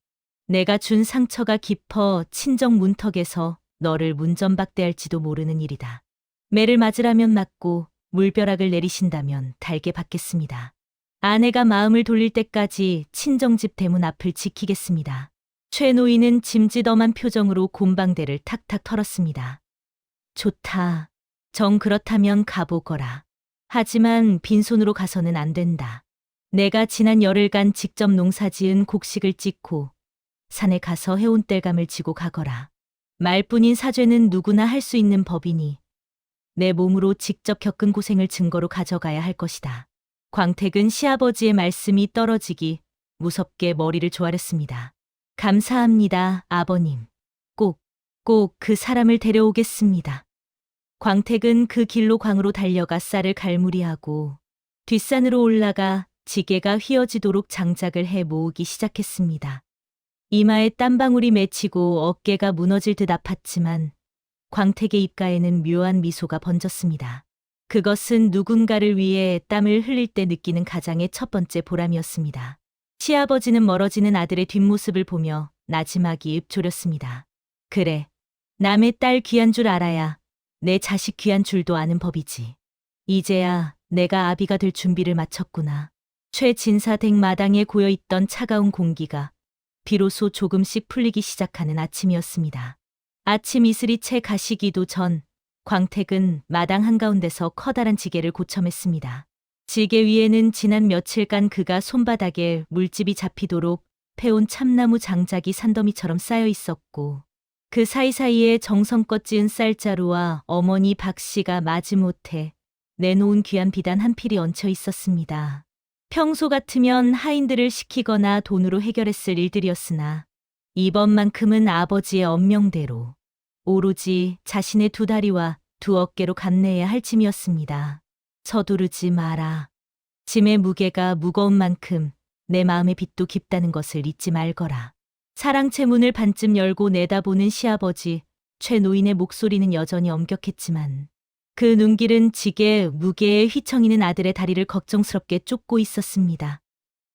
내가 준 상처가 깊어 친정 문턱에서 너를 문전박대할지도 모르는 일이다. 매를 맞으라면 맞고 물벼락을 내리신다면 달게 받겠습니다. 아내가 마음을 돌릴 때까지 친정집 대문 앞을 지키겠습니다. 최 노인은 짐짓엄한 표정으로 곰방대를 탁탁 털었습니다. 좋다. 정 그렇다면 가보거라. 하지만 빈손으로 가서는 안 된다. 내가 지난 열흘간 직접 농사지은 곡식을 찢고 산에 가서 해온 땔감을 지고 가거라. 말뿐인 사죄는 누구나 할 수 있는 법이니 내 몸으로 직접 겪은 고생을 증거로 가져가야 할 것이다. 광택은 시아버지의 말씀이 떨어지기 무섭게 머리를 조아렸습니다. 감사합니다, 아버님. 꼭 그 사람을 데려오겠습니다. 광택은 그 길로 광으로 달려가 쌀을 갈무리하고 뒷산으로 올라가 지게가 휘어지도록 장작을 해 모으기 시작했습니다. 이마에 땀방울이 맺히고 어깨가 무너질 듯 아팠지만 광택의 입가에는 묘한 미소가 번졌습니다. 그것은 누군가를 위해 땀을 흘릴 때 느끼는 가장의 첫 번째 보람이었습니다. 시아버지는 멀어지는 아들의 뒷모습을 보며 나지막이 읊조렸습니다. 그래, 남의 딸 귀한 줄 알아야 내 자식 귀한 줄도 아는 법이지. 이제야 내가 아비가 될 준비를 마쳤구나. 최진사댁 마당에 고여있던 차가운 공기가 비로소 조금씩 풀리기 시작하는 아침이었습니다. 아침 이슬이 채 가시기도 전 광택은 마당 한가운데서 커다란 지게를 고쳐맸습니다. 지게 위에는 지난 며칠간 그가 손바닥에 물집이 잡히도록 패온 참나무 장작이 산더미처럼 쌓여 있었고 그 사이사이에 정성껏 지은 쌀자루와 어머니 박씨가 마지못해 내놓은 귀한 비단 한 필이 얹혀 있었습니다. 평소 같으면 하인들을 시키거나 돈으로 해결했을 일들이었으나 이번만큼은 아버지의 엄명대로 오로지 자신의 두 다리와 두 어깨로 감내해야 할 짐이었습니다. 서두르지 마라. 짐의 무게가 무거운 만큼 내 마음의 빚도 깊다는 것을 잊지 말거라. 사랑채 문을 반쯤 열고 내다보는 시아버지 최 노인의 목소리는 여전히 엄격했지만 그 눈길은 지게 무게에 휘청이는 아들의 다리를 걱정스럽게 쫓고 있었습니다.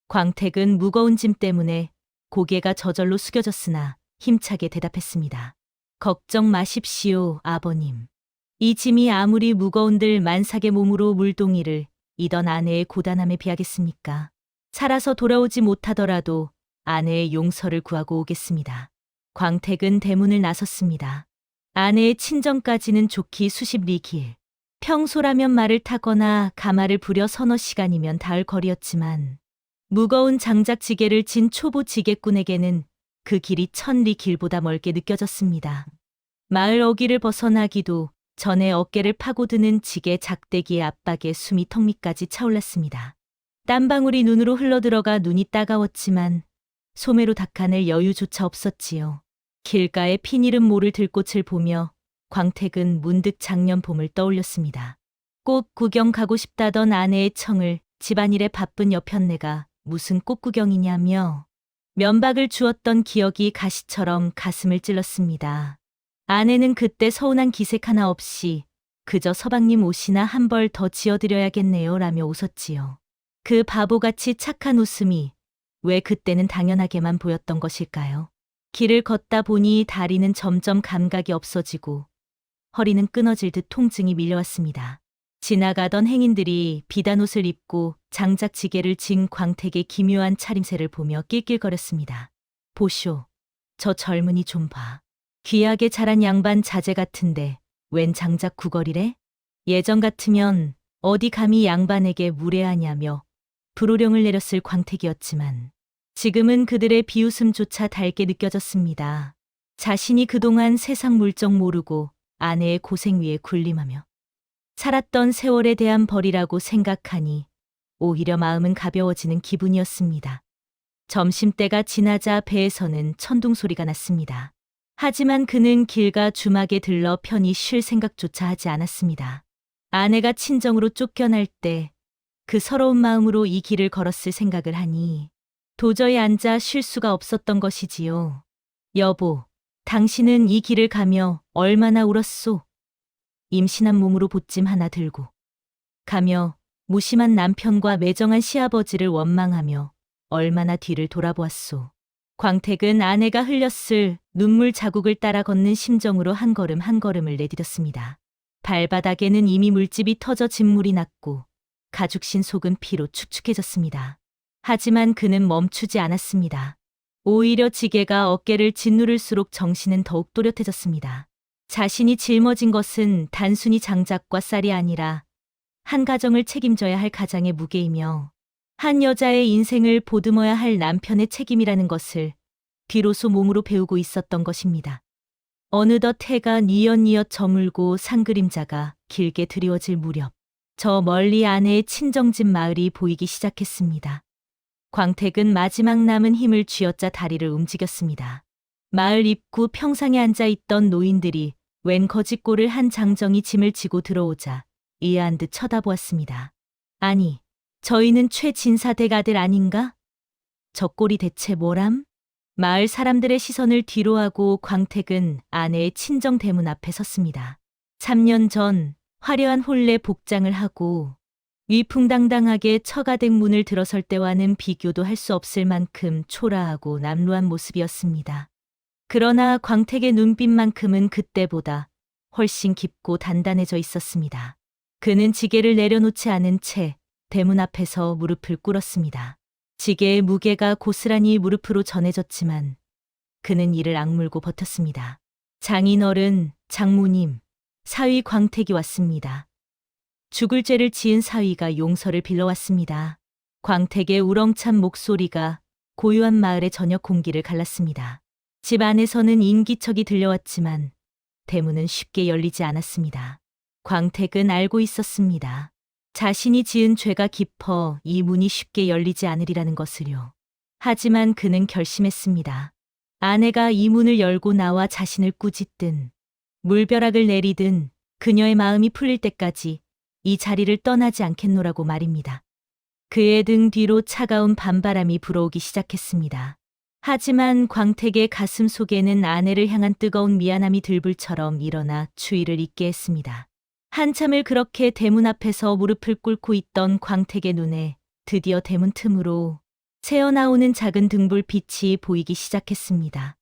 광택은 무거운 짐 때문에 고개가 저절로 숙여졌으나 힘차게 대답했습니다. 걱정 마십시오, 아버님. 이 짐이 아무리 무거운들 만삭의 몸으로 물동이를 이던 아내의 고단함에 비하겠습니까? 살아서 돌아오지 못하더라도 아내의 용서를 구하고 오겠습니다. 광택은 대문을 나섰습니다. 아내의 친정까지는 좋기 수십 리 길. 평소라면 말을 타거나 가마를 부려 서너 시간이면 닿을 거리였지만 무거운 장작지게를 진 초보 지게꾼에게는 그 길이 1000리 길보다 멀게 느껴졌습니다. 마을 어귀를 벗어나기도 전에 어깨를 파고드는 지게 작대기의 압박에 숨이 턱 밑까지 차올랐습니다. 땀방울이 눈으로 흘러들어가 눈이 따가웠지만 소매로 닦아낼 여유조차 없었지요. 길가에 피니름 모를 들꽃을 보며 광택은 문득 작년 봄을 떠올렸습니다. 꽃 구경 가고 싶다던 아내의 청을 집안일에 바쁜 여편네가 무슨 꽃 구경이냐며 면박을 주었던 기억이 가시처럼 가슴을 찔렀습니다. 아내는 그때 서운한 기색 하나 없이 그저 서방님 옷이나 한 벌 더 지어드려야겠네요 라며 웃었지요. 그 바보같이 착한 웃음이 왜 그때는 당연하게만 보였던 것일까요? 길을 걷다 보니 다리는 점점 감각이 없어지고 허리는 끊어질 듯 통증이 밀려왔습니다. 지나가던 행인들이 비단옷을 입고 장작지게를 진 광택의 기묘한 차림새를 보며 낄낄거렸습니다. 보쇼, 저 젊은이 좀 봐. 귀하게 자란 양반 자제 같은데 웬 장작 구걸이래? 예전 같으면 어디 감히 양반에게 무례하냐며 불호령을 내렸을 광택이었지만 지금은 그들의 비웃음조차 달게 느껴졌습니다. 자신이 그동안 세상 물정 모르고 아내의 고생 위에 군림하며 살았던 세월에 대한 벌이라고 생각하니 오히려 마음은 가벼워지는 기분이었습니다. 점심때가 지나자 배에서는 천둥 소리가 났습니다. 하지만 그는 길가 주막에 들러 편히 쉴 생각조차 하지 않았습니다. 아내가 친정으로 쫓겨날 때 그 서러운 마음으로 이 길을 걸었을 생각을 하니 도저히 앉아 쉴 수가 없었던 것이지요. 여보, 당신은 이 길을 가며 얼마나 울었소? 임신한 몸으로 보찜 하나 들고 가며 무심한 남편과 매정한 시아버지를 원망하며 얼마나 뒤를 돌아보았소. 광택은 아내가 흘렸을 눈물 자국을 따라 걷는 심정으로 한 걸음 한 걸음을 내디뎠습니다. 발바닥에는 이미 물집이 터져 진물이 났고 가죽신 속은 피로 축축해졌습니다. 하지만 그는 멈추지 않았습니다. 오히려 지게가 어깨를 짓누를수록 정신은 더욱 또렷해졌습니다. 자신이 짊어진 것은 단순히 장작과 쌀이 아니라 한 가정을 책임져야 할 가장의 무게이며 한 여자의 인생을 보듬어야 할 남편의 책임이라는 것을 비로소 몸으로 배우고 있었던 것입니다. 어느덧 해가 뉘엿뉘엿 저물고 산그림자가 길게 드리워질 무렵 저 멀리 아내의 친정집 마을이 보이기 시작했습니다. 광택은 마지막 남은 힘을 쥐어짜 다리를 움직였습니다. 마을 입구 평상에 앉아있던 노인들이 웬 거짓골을 한 장정이 짐을 지고 들어오자 이해한 듯 쳐다보았습니다. 아니, 저희는 최진사댁 아들 아닌가? 저 꼴이 대체 뭐람? 마을 사람들의 시선을 뒤로하고 광택은 아내의 친정 대문 앞에 섰습니다. 3년 전 화려한 혼례 복장을 하고 위풍당당하게 처가댁 문을 들어설 때와는 비교도 할 수 없을 만큼 초라하고 남루한 모습이었습니다. 그러나 광택의 눈빛만큼은 그때보다 훨씬 깊고 단단해져 있었습니다. 그는 지게를 내려놓지 않은 채 대문 앞에서 무릎을 꿇었습니다. 지게의 무게가 고스란히 무릎으로 전해졌지만 그는 이를 악물고 버텼습니다. 장인어른, 장모님, 사위 광택이 왔습니다. 죽을 죄를 지은 사위가 용서를 빌러왔습니다. 광택의 우렁찬 목소리가 고요한 마을의 저녁 공기를 갈랐습니다. 집 안에서는 인기척이 들려왔지만 대문은 쉽게 열리지 않았습니다. 광택은 알고 있었습니다. 자신이 지은 죄가 깊어 이 문이 쉽게 열리지 않으리라는 것을요. 하지만 그는 결심했습니다. 아내가 이 문을 열고 나와 자신을 꾸짖든 물벼락을 내리든 그녀의 마음이 풀릴 때까지 이 자리를 떠나지 않겠노라고 말입니다. 그의 등 뒤로 차가운 밤바람이 불어오기 시작했습니다. 하지만 광택의 가슴 속에는 아내를 향한 뜨거운 미안함이 들불처럼 일어나 추위를 잊게 했습니다. 한참을 그렇게 대문 앞에서 무릎을 꿇고 있던 광택의 눈에 드디어 대문 틈으로 새어나오는 작은 등불빛이 보이기 시작했습니다.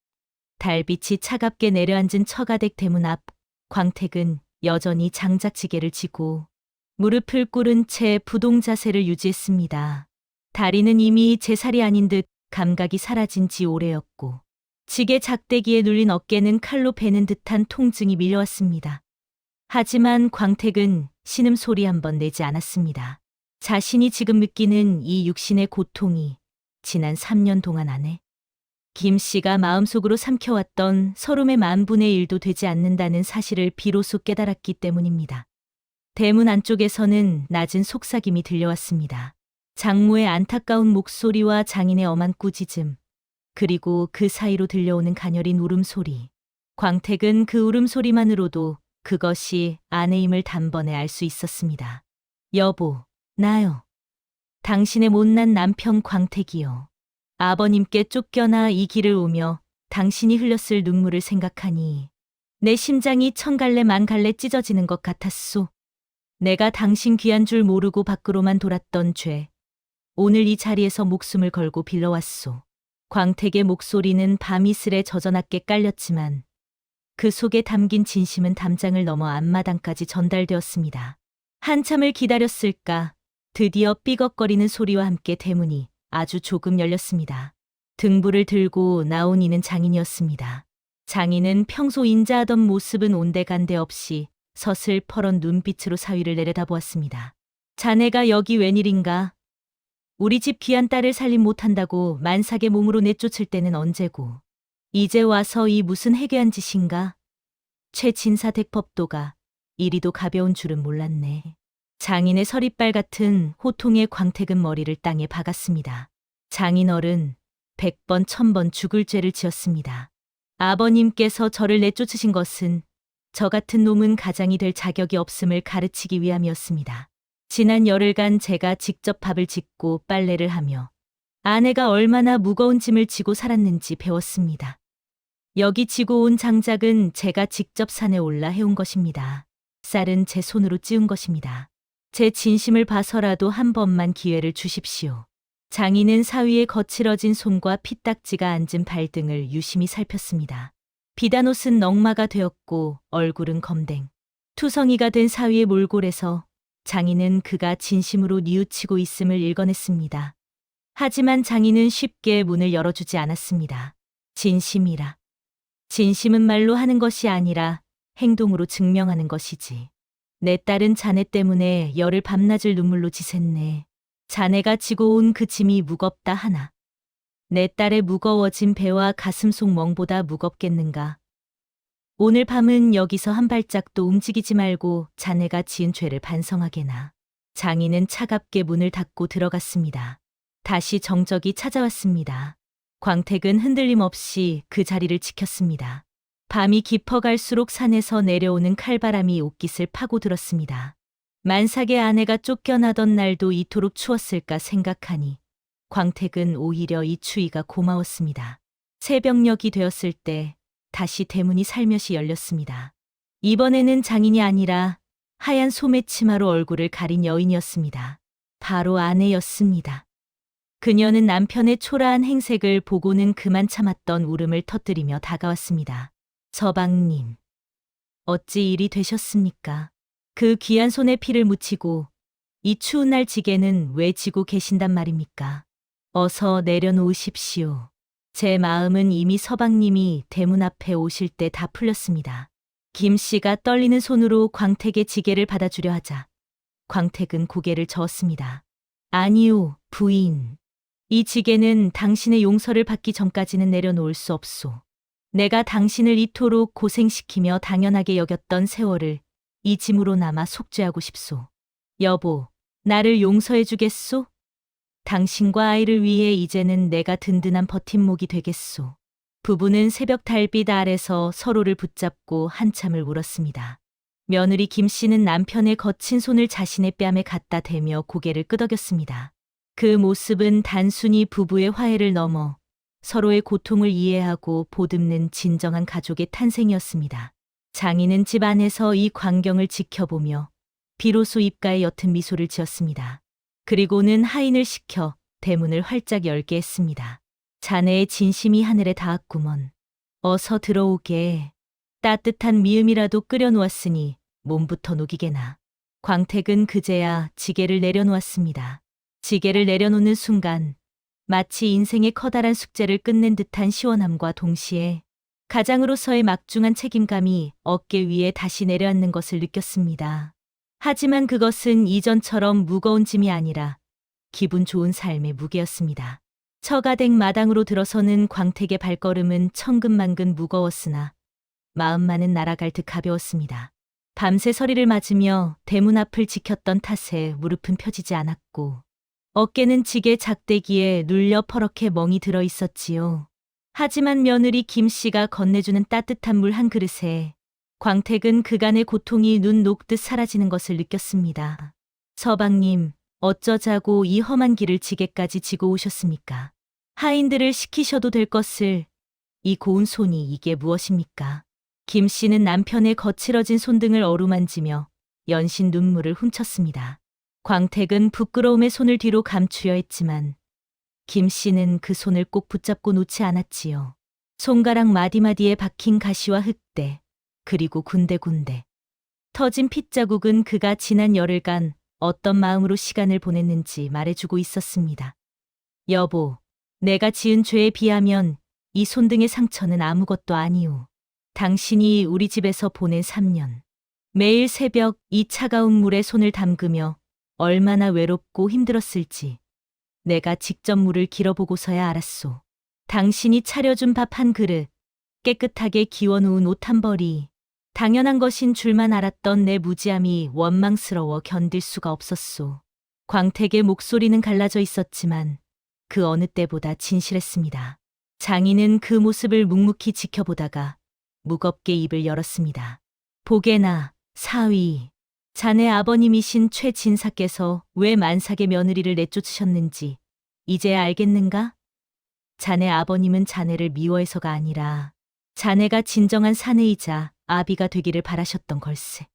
달빛이 차갑게 내려앉은 처가댁 대문 앞, 광택은 여전히 장작지게를 쥐고 무릎을 꿇은 채 부동 자세를 유지했습니다. 다리는 이미 제 살이 아닌 듯 감각이 사라진 지 오래였고 지게 작대기에 눌린 어깨는 칼로 베는 듯한 통증이 밀려왔습니다. 하지만 광택은 신음소리 한 번 내지 않았습니다. 자신이 지금 느끼는 이 육신의 고통이 지난 3년 동안 안에 김 씨가 마음속으로 삼켜왔던 서름의 1/1000도 되지 않는다는 사실을 비로소 깨달았기 때문입니다. 대문 안쪽에서는 낮은 속삭임이 들려왔습니다. 장모의 안타까운 목소리와 장인의 엄한 꾸짖음, 그리고 그 사이로 들려오는 가녀린 울음소리. 광택은 그 울음소리만으로도 그것이 아내임을 단번에 알 수 있었습니다. 여보, 나요. 당신의 못난 남편 광택이요. 아버님께 쫓겨나 이 길을 오며 당신이 흘렸을 눈물을 생각하니 내 심장이 1000갈래 10,000갈래 찢어지는 것 같았소. 내가 당신 귀한 줄 모르고 밖으로만 돌았던 죄. 오늘 이 자리에서 목숨을 걸고 빌러왔소. 광택의 목소리는 밤이슬에 젖어났게 깔렸지만 그 속에 담긴 진심은 담장을 넘어 앞마당까지 전달되었습니다. 한참을 기다렸을까 드디어 삐걱거리는 소리와 함께 대문이 아주 조금 열렸습니다. 등불을 들고 나온 이는 장인이었습니다. 장인은 평소 인자하던 모습은 온데간데 없이 서슬퍼런 눈빛으로 사위를 내려다보았습니다. 자네가 여기 웬일인가? 우리 집 귀한 딸을 살림 못한다고 만삭의 몸으로 내쫓을 때는 언제고 이제 와서 이 무슨 해괴한 짓인가? 최진사 댁법도가 이리도 가벼운 줄은 몰랐네. 장인의 서리빨 같은 호통의 광택은 머리를 땅에 박았습니다. 장인어른 100번 1000번 죽을 죄를 지었습니다. 아버님께서 저를 내쫓으신 것은 저 같은 놈은 가장이 될 자격이 없음을 가르치기 위함이었습니다. 지난 열흘간 제가 직접 밥을 짓고 빨래를 하며 아내가 얼마나 무거운 짐을 지고 살았는지 배웠습니다. 여기 지고 온 장작은 제가 직접 산에 올라 해온 것입니다. 쌀은 제 손으로 찌운 것입니다. 제 진심을 봐서라도 한 번만 기회를 주십시오. 장인은 사위의 거칠어진 손과 피딱지가 앉은 발등을 유심히 살폈습니다. 비단옷은 넝마가 되었고 얼굴은 검댕. 투성이가 된 사위의 몰골에서 장인은 그가 진심으로 뉘우치고 있음을 읽어냈습니다. 하지만 장인은 쉽게 문을 열어주지 않았습니다. 진심이라. 진심은 말로 하는 것이 아니라 행동으로 증명하는 것이지. 내 딸은 자네 때문에 열흘 밤낮을 눈물로 지샜네. 자네가 지고 온 그 짐이 무겁다 하나. 내 딸의 무거워진 배와 가슴 속 멍보다 무겁겠는가. 오늘 밤은 여기서 한 발짝도 움직이지 말고 자네가 지은 죄를 반성하게나. 장인은 차갑게 문을 닫고 들어갔습니다. 다시 정적이 찾아왔습니다. 광택은 흔들림 없이 그 자리를 지켰습니다. 밤이 깊어갈수록 산에서 내려오는 칼바람이 옷깃을 파고들었습니다. 만삭의 아내가 쫓겨나던 날도 이토록 추웠을까 생각하니 광택은 오히려 이 추위가 고마웠습니다. 새벽녘이 되었을 때 다시 대문이 살며시 열렸습니다. 이번에는 장인이 아니라 하얀 소매 치마로 얼굴을 가린 여인이었습니다. 바로 아내였습니다. 그녀는 남편의 초라한 행색을 보고는 그만 참았던 울음을 터뜨리며 다가왔습니다. 서방님. 어찌 일이 되셨습니까? 그 귀한 손에 피를 묻히고 이 추운 날 지게는 왜 지고 계신단 말입니까? 어서 내려놓으십시오. 제 마음은 이미 서방님이 대문 앞에 오실 때 다 풀렸습니다. 김 씨가 떨리는 손으로 광택의 지게를 받아주려 하자 광택은 고개를 저었습니다. 아니요, 부인. 이 지게는 당신의 용서를 받기 전까지는 내려놓을 수 없소. 내가 당신을 이토록 고생시키며 당연하게 여겼던 세월을 이 짐으로 남아 속죄하고 싶소. 여보, 나를 용서해 주겠소? 당신과 아이를 위해 이제는 내가 든든한 버팀목이 되겠소. 부부는 새벽 달빛 아래서 서로를 붙잡고 한참을 울었습니다. 며느리 김 씨는 남편의 거친 손을 자신의 뺨에 갖다 대며 고개를 끄덕였습니다. 그 모습은 단순히 부부의 화해를 넘어 서로의 고통을 이해하고 보듬는 진정한 가족의 탄생이었습니다. 장인은 집 안에서 이 광경을 지켜보며 비로소 입가에 옅은 미소를 지었습니다. 그리고는 하인을 시켜 대문을 활짝 열게 했습니다. 자네의 진심이 하늘에 닿았구먼. 어서 들어오게. 따뜻한 미음이라도 끓여놓았으니 몸부터 녹이게나. 광택은 그제야 지게를 내려놓았습니다. 지게를 내려놓는 순간 마치 인생의 커다란 숙제를 끝낸 듯한 시원함과 동시에 가장으로서의 막중한 책임감이 어깨 위에 다시 내려앉는 것을 느꼈습니다. 하지만 그것은 이전처럼 무거운 짐이 아니라 기분 좋은 삶의 무게였습니다. 처가댁 마당으로 들어서는 광택의 발걸음은 천근만근 무거웠으나 마음만은 날아갈 듯 가벼웠습니다. 밤새 서리를 맞으며 대문 앞을 지켰던 탓에 무릎은 펴지지 않았고 어깨는 지게 작대기에 눌려 퍼렇게 멍이 들어 있었지요. 하지만 며느리 김 씨가 건네주는 따뜻한 물 한 그릇에 광택은 그간의 고통이 눈 녹듯 사라지는 것을 느꼈습니다. 서방님, 어쩌자고 이 험한 길을 지게까지 지고 오셨습니까? 하인들을 시키셔도 될 것을 이 고운 손이 이게 무엇입니까? 김 씨는 남편의 거칠어진 손등을 어루만지며 연신 눈물을 훔쳤습니다. 광택은 부끄러움에 손을 뒤로 감추려 했지만 김 씨는 그 손을 꼭 붙잡고 놓지 않았지요. 손가락 마디마디에 박힌 가시와 흙대, 그리고 군데군데 터진 핏자국은 그가 지난 열흘간 어떤 마음으로 시간을 보냈는지 말해주고 있었습니다. 여보, 내가 지은 죄에 비하면 이 손등의 상처는 아무것도 아니오. 당신이 우리 집에서 보낸 3년. 매일 새벽 이 차가운 물에 손을 담그며 얼마나 외롭고 힘들었을지 내가 직접 물을 길어보고서야 알았소. 당신이 차려준 밥 한 그릇, 깨끗하게 기워놓은 옷 한 벌이 당연한 것인 줄만 알았던 내 무지함이 원망스러워 견딜 수가 없었소. 광택의 목소리는 갈라져 있었지만 그 어느 때보다 진실했습니다. 장인은 그 모습을 묵묵히 지켜보다가 무겁게 입을 열었습니다. 보게나, 사위. 자네 아버님이신 최 진사께서 왜 만삭의 며느리를 내쫓으셨는지 이제야 알겠는가? 자네 아버님은 자네를 미워해서가 아니라 자네가 진정한 사내이자 아비가 되기를 바라셨던 걸세.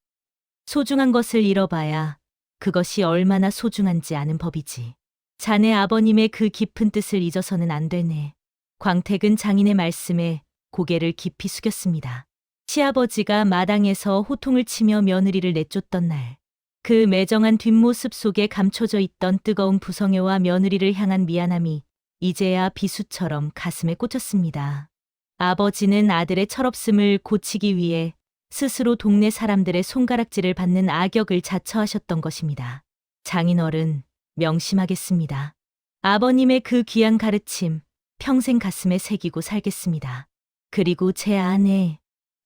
소중한 것을 잃어봐야 그것이 얼마나 소중한지 아는 법이지. 자네 아버님의 그 깊은 뜻을 잊어서는 안 되네. 광택은 장인의 말씀에 고개를 깊이 숙였습니다. 시아버지가 마당에서 호통을 치며 며느리를 내쫓던 날, 그 매정한 뒷모습 속에 감춰져 있던 뜨거운 부성애와 며느리를 향한 미안함이 이제야 비수처럼 가슴에 꽂혔습니다. 아버지는 아들의 철없음을 고치기 위해 스스로 동네 사람들의 손가락질을 받는 악역을 자처하셨던 것입니다. 장인어른, 명심하겠습니다. 아버님의 그 귀한 가르침, 평생 가슴에 새기고 살겠습니다. 그리고 제 아내,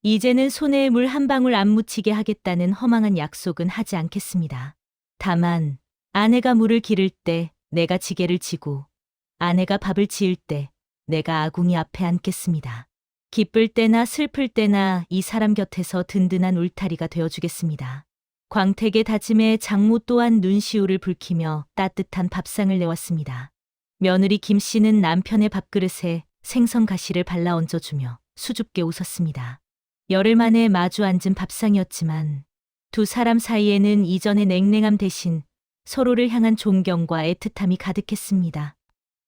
이제는 손에 물 한 방울 안 묻히게 하겠다는 허망한 약속은 하지 않겠습니다. 다만 아내가 물을 기를 때 내가 지게를 지고 아내가 밥을 지을 때 내가 아궁이 앞에 앉겠습니다. 기쁠 때나 슬플 때나 이 사람 곁에서 든든한 울타리가 되어주겠습니다. 광택의 다짐에 장모 또한 눈시울을 붉히며 따뜻한 밥상을 내왔습니다. 며느리 김 씨는 남편의 밥그릇에 생선 가시를 발라 얹어주며 수줍게 웃었습니다. 열흘 만에 마주 앉은 밥상이었지만 두 사람 사이에는 이전의 냉랭함 대신 서로를 향한 존경과 애틋함이 가득했습니다.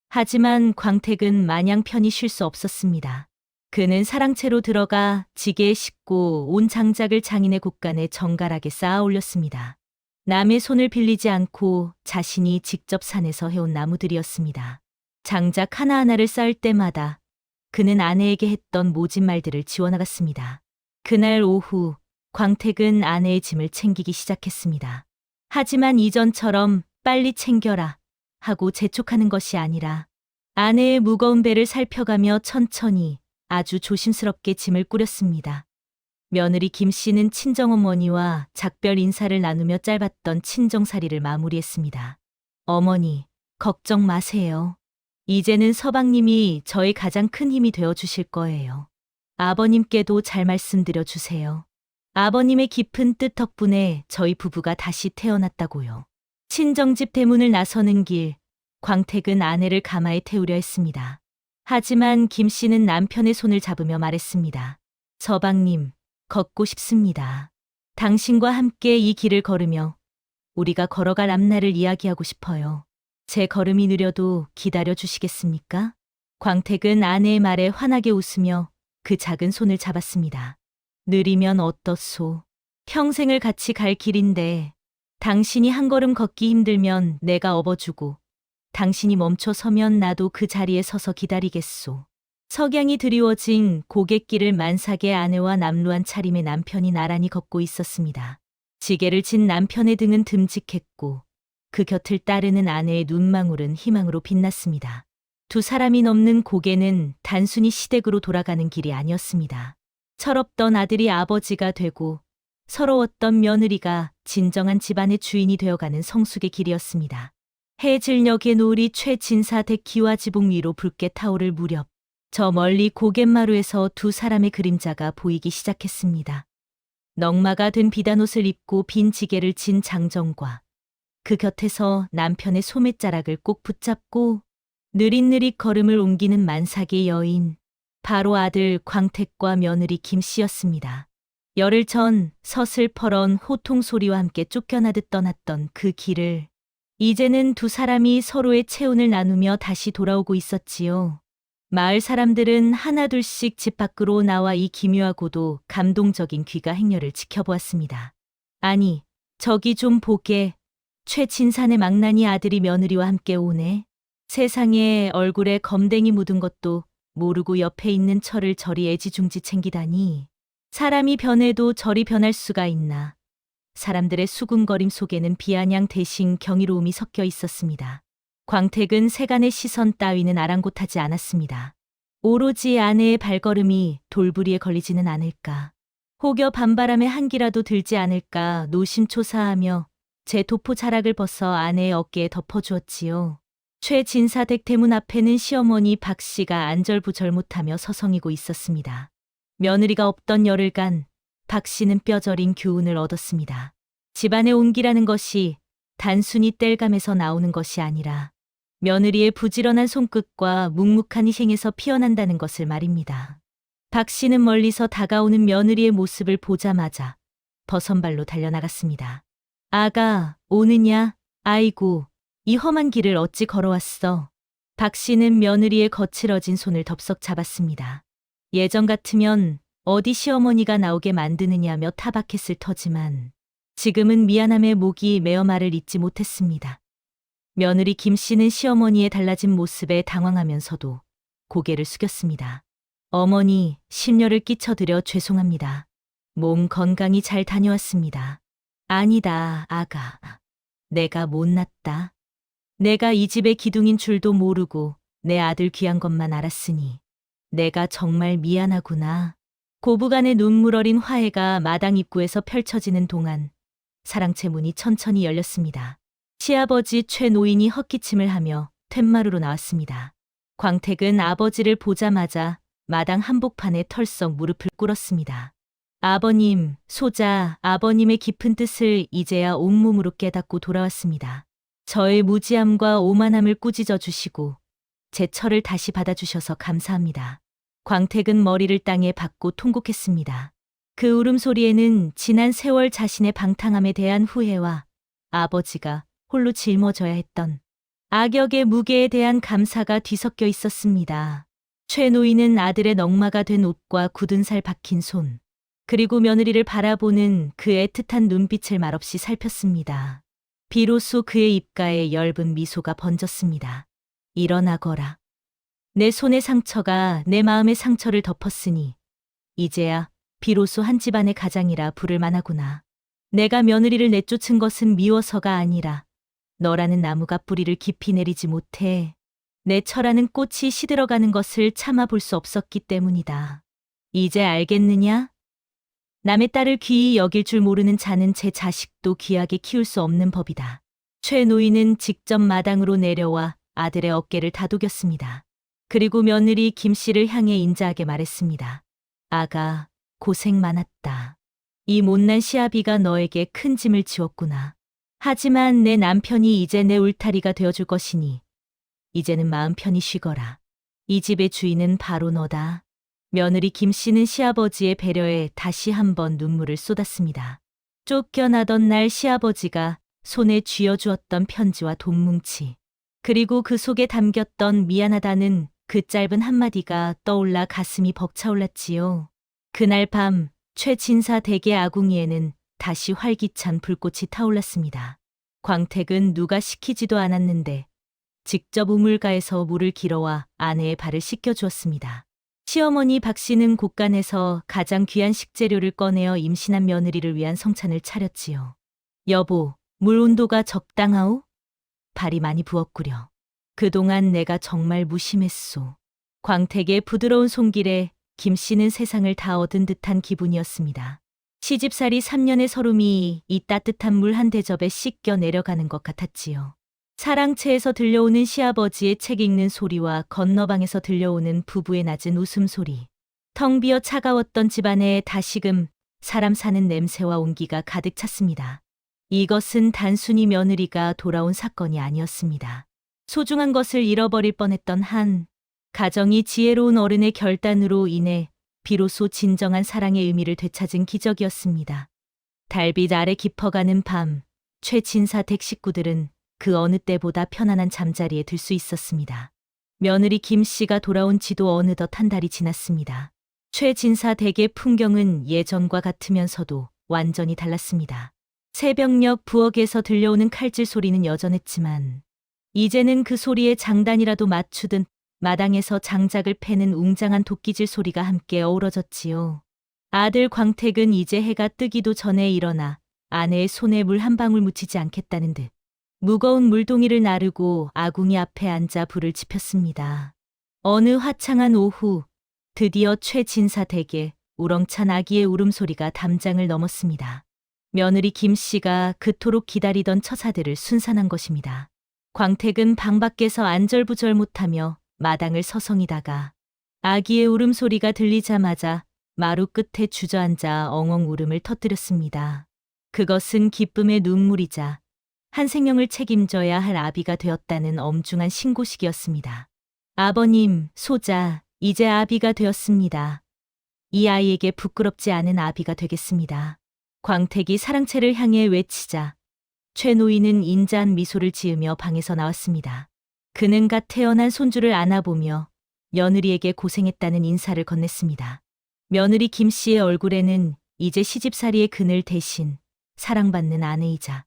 하지만 광택은 마냥 편히 쉴 수 없었습니다. 그는 사랑채로 들어가 지게에 싣고 온 장작을 장인의 곳간에 정갈하게 쌓아 올렸습니다. 남의 손을 빌리지 않고 자신이 직접 산에서 해온 나무들이었습니다. 장작 하나하나를 쌓을 때마다 그는 아내에게 했던 모진 말들을 지워나갔습니다. 그날 오후 광택은 아내의 짐을 챙기기 시작했습니다. 하지만 이전처럼 빨리 챙겨라 하고 재촉하는 것이 아니라 아내의 무거운 배를 살펴가며 천천히 아주 조심스럽게 짐을 꾸렸습니다. 며느리 김 씨는 친정어머니와 작별 인사를 나누며 짧았던 친정살이를 마무리했습니다. 어머니, 걱정 마세요. 이제는 서방님이 저의 가장 큰 힘이 되어 주실 거예요. 아버님께도 잘 말씀드려 주세요. 아버님의 깊은 뜻 덕분에 저희 부부가 다시 태어났다고요. 친정집 대문을 나서는 길, 광택은 아내를 가마에 태우려 했습니다. 하지만 김 씨는 남편의 손을 잡으며 말했습니다. 서방님, 걷고 싶습니다. 당신과 함께 이 길을 걸으며 우리가 걸어갈 앞날을 이야기하고 싶어요. 제 걸음이 느려도 기다려 주시겠습니까? 광택은 아내의 말에 환하게 웃으며 그 작은 손을 잡았습니다. 느리면 어떻소? 평생을 같이 갈 길인데 당신이 한 걸음 걷기 힘들면 내가 업어주고 당신이 멈춰 서면 나도 그 자리에 서서 기다리겠소. 석양이 드리워진 고갯길을 만삭의 아내와 남루한 차림의 남편이 나란히 걷고 있었습니다. 지게를 진 남편의 등은 듬직했고 그 곁을 따르는 아내의 눈망울은 희망으로 빛났습니다. 두 사람이 넘는 고개는 단순히 시댁으로 돌아가는 길이 아니었습니다. 철없던 아들이 아버지가 되고 서러웠던 며느리가 진정한 집안의 주인이 되어가는 성숙의 길이었습니다. 해질녘의 노을이 최진사댁 기와지붕 위로 붉게 타오를 무렵 저 멀리 고갯마루에서 두 사람의 그림자가 보이기 시작했습니다. 넝마가 된 비단옷을 입고 빈 지게를 진 장정과 그 곁에서 남편의 소매자락을 꼭 붙잡고 느릿느릿 걸음을 옮기는 만삭의 여인, 바로 아들 광택과 며느리 김 씨였습니다. 열흘 전 서슬퍼런 호통 소리와 함께 쫓겨나듯 떠났던 그 길을 이제는 두 사람이 서로의 체온을 나누며 다시 돌아오고 있었지요. 마을 사람들은 하나둘씩 집 밖으로 나와 이 기묘하고도 감동적인 귀가 행렬을 지켜보았습니다. 아니, 저기 좀 보게. 최진산의 망나니 아들이 며느리와 함께 오네. 세상에 얼굴에 검댕이 묻은 것도 모르고 옆에 있는 철을 저리 애지중지 챙기다니. 사람이 변해도 저리 변할 수가 있나. 사람들의 수군거림 속에는 비아냥 대신 경이로움이 섞여 있었습니다. 광택은 세간의 시선 따위는 아랑곳하지 않았습니다. 오로지 아내의 발걸음이 돌부리에 걸리지는 않을까. 혹여 밤바람에 한기라도 들지 않을까 노심초사하며 제 도포 자락을 벗어 아내의 어깨에 덮어주었지요. 최진사댁 대문 앞에는 시어머니 박 씨가 안절부절 못하며 서성이고 있었습니다. 며느리가 없던 열흘간 박 씨는 뼈저린 교훈을 얻었습니다. 집안의 온기라는 것이 단순히 땔감에서 나오는 것이 아니라 며느리의 부지런한 손끝과 묵묵한 희생에서 피어난다는 것을 말입니다. 박 씨는 멀리서 다가오는 며느리의 모습을 보자마자 버선발로 달려나갔습니다. 아가, 오느냐? 아이고, 이 험한 길을 어찌 걸어왔어? 박 씨는 며느리의 거칠어진 손을 덥석 잡았습니다. 예전 같으면 어디 시어머니가 나오게 만드느냐며 타박했을 터지만 지금은 미안함에 목이 메어 말을 잇지 못했습니다. 며느리 김 씨는 시어머니의 달라진 모습에 당황하면서도 고개를 숙였습니다. 어머니, 심려를 끼쳐드려 죄송합니다. 몸 건강히 잘 다녀왔습니다. 아니다, 아가. 내가 못났다. 내가 이 집의 기둥인 줄도 모르고 내 아들 귀한 것만 알았으니 내가 정말 미안하구나. 고부간의 눈물 어린 화해가 마당 입구에서 펼쳐지는 동안 사랑채 문이 천천히 열렸습니다. 시아버지 최 노인이 헛기침을 하며 툇마루로 나왔습니다. 광택은 아버지를 보자마자 마당 한복판에 털썩 무릎을 꿇었습니다. 아버님, 소자, 아버님의 깊은 뜻을 이제야 온몸으로 깨닫고 돌아왔습니다. 저의 무지함과 오만함을 꾸짖어 주시고 제 철을 다시 받아주셔서 감사합니다. 광택은 머리를 땅에 박고 통곡했습니다. 그 울음소리에는 지난 세월 자신의 방탕함에 대한 후회와 아버지가 홀로 짊어져야 했던 악역의 무게에 대한 감사가 뒤섞여 있었습니다. 최 노인은 아들의 넝마가 된 옷과 굳은 살 박힌 손, 그리고 며느리를 바라보는 그 애틋한 눈빛을 말없이 살폈습니다. 비로소 그의 입가에 엷은 미소가 번졌습니다. 일어나거라. 내 손의 상처가 내 마음의 상처를 덮었으니 이제야 비로소 한 집안의 가장이라 부를 만하구나. 내가 며느리를 내쫓은 것은 미워서가 아니라 너라는 나무가 뿌리를 깊이 내리지 못해 내 철하는 꽃이 시들어가는 것을 참아볼 수 없었기 때문이다. 이제 알겠느냐? 남의 딸을 귀히 여길 줄 모르는 자는 제 자식도 귀하게 키울 수 없는 법이다. 최 노인은 직접 마당으로 내려와 아들의 어깨를 다독였습니다. 그리고 며느리 김 씨를 향해 인자하게 말했습니다. 아가, 고생 많았다. 이 못난 시아비가 너에게 큰 짐을 지웠구나. 하지만 내 남편이 이제 내 울타리가 되어줄 것이니 이제는 마음 편히 쉬거라. 이 집의 주인은 바로 너다. 며느리 김 씨는 시아버지의 배려에 다시 한번 눈물을 쏟았습니다. 쫓겨나던 날 시아버지가 손에 쥐어주었던 편지와 돈뭉치, 그리고 그 속에 담겼던 미안하다는 그 짧은 한마디가 떠올라 가슴이 벅차올랐지요. 그날 밤 최진사 댁의 아궁이에는 다시 활기찬 불꽃이 타올랐습니다. 광택은 누가 시키지도 않았는데 직접 우물가에서 물을 길어와 아내의 발을 씻겨주었습니다. 시어머니 박 씨는 곳간에서 가장 귀한 식재료를 꺼내어 임신한 며느리를 위한 성찬을 차렸지요. 여보, 물 온도가 적당하오? 발이 많이 부었구려. 그동안 내가 정말 무심했소. 광택의 부드러운 손길에 김 씨는 세상을 다 얻은 듯한 기분이었습니다. 시집살이 3년의 서름이 이 따뜻한 물 한 대접에 씻겨 내려가는 것 같았지요. 사랑채에서 들려오는 시아버지의 책 읽는 소리와 건너방에서 들려오는 부부의 낮은 웃음소리. 텅 비어 차가웠던 집안에 다시금 사람 사는 냄새와 온기가 가득 찼습니다. 이것은 단순히 며느리가 돌아온 사건이 아니었습니다. 소중한 것을 잃어버릴 뻔했던 한 가정이 지혜로운 어른의 결단으로 인해 비로소 진정한 사랑의 의미를 되찾은 기적이었습니다. 달빛 아래 깊어가는 밤, 최진사 댁 식구들은 그 어느 때보다 편안한 잠자리에 들 수 있었습니다. 며느리 김 씨가 돌아온 지도 어느덧 한 달이 지났습니다. 최진사 댁의 풍경은 예전과 같으면서도 완전히 달랐습니다. 새벽녘 부엌에서 들려오는 칼질 소리는 여전했지만 이제는 그 소리에 장단이라도 맞추듯 마당에서 장작을 패는 웅장한 도끼질 소리가 함께 어우러졌지요. 아들 광택은 이제 해가 뜨기도 전에 일어나 아내의 손에 물 한 방울 묻히지 않겠다는 듯 무거운 물동이를 나르고 아궁이 앞에 앉아 불을 지폈습니다. 어느 화창한 오후, 드디어 최진사 댁에 우렁찬 아기의 울음소리가 담장을 넘었습니다. 며느리 김 씨가 그토록 기다리던 처사들을 순산한 것입니다. 광택은 방 밖에서 안절부절 못하며 마당을 서성이다가 아기의 울음소리가 들리자마자 마루 끝에 주저앉아 엉엉 울음을 터뜨렸습니다. 그것은 기쁨의 눈물이자 한 생명을 책임져야 할 아비가 되었다는 엄중한 신고식이었습니다. 아버님, 소자, 이제 아비가 되었습니다. 이 아이에게 부끄럽지 않은 아비가 되겠습니다. 광택이 사랑채를 향해 외치자 최 노인은 인자한 미소를 지으며 방에서 나왔습니다. 그는 갓 태어난 손주를 안아보며 며느리에게 고생했다는 인사를 건넸습니다. 며느리 김 씨의 얼굴에는 이제 시집살이의 그늘 대신 사랑받는 아내이자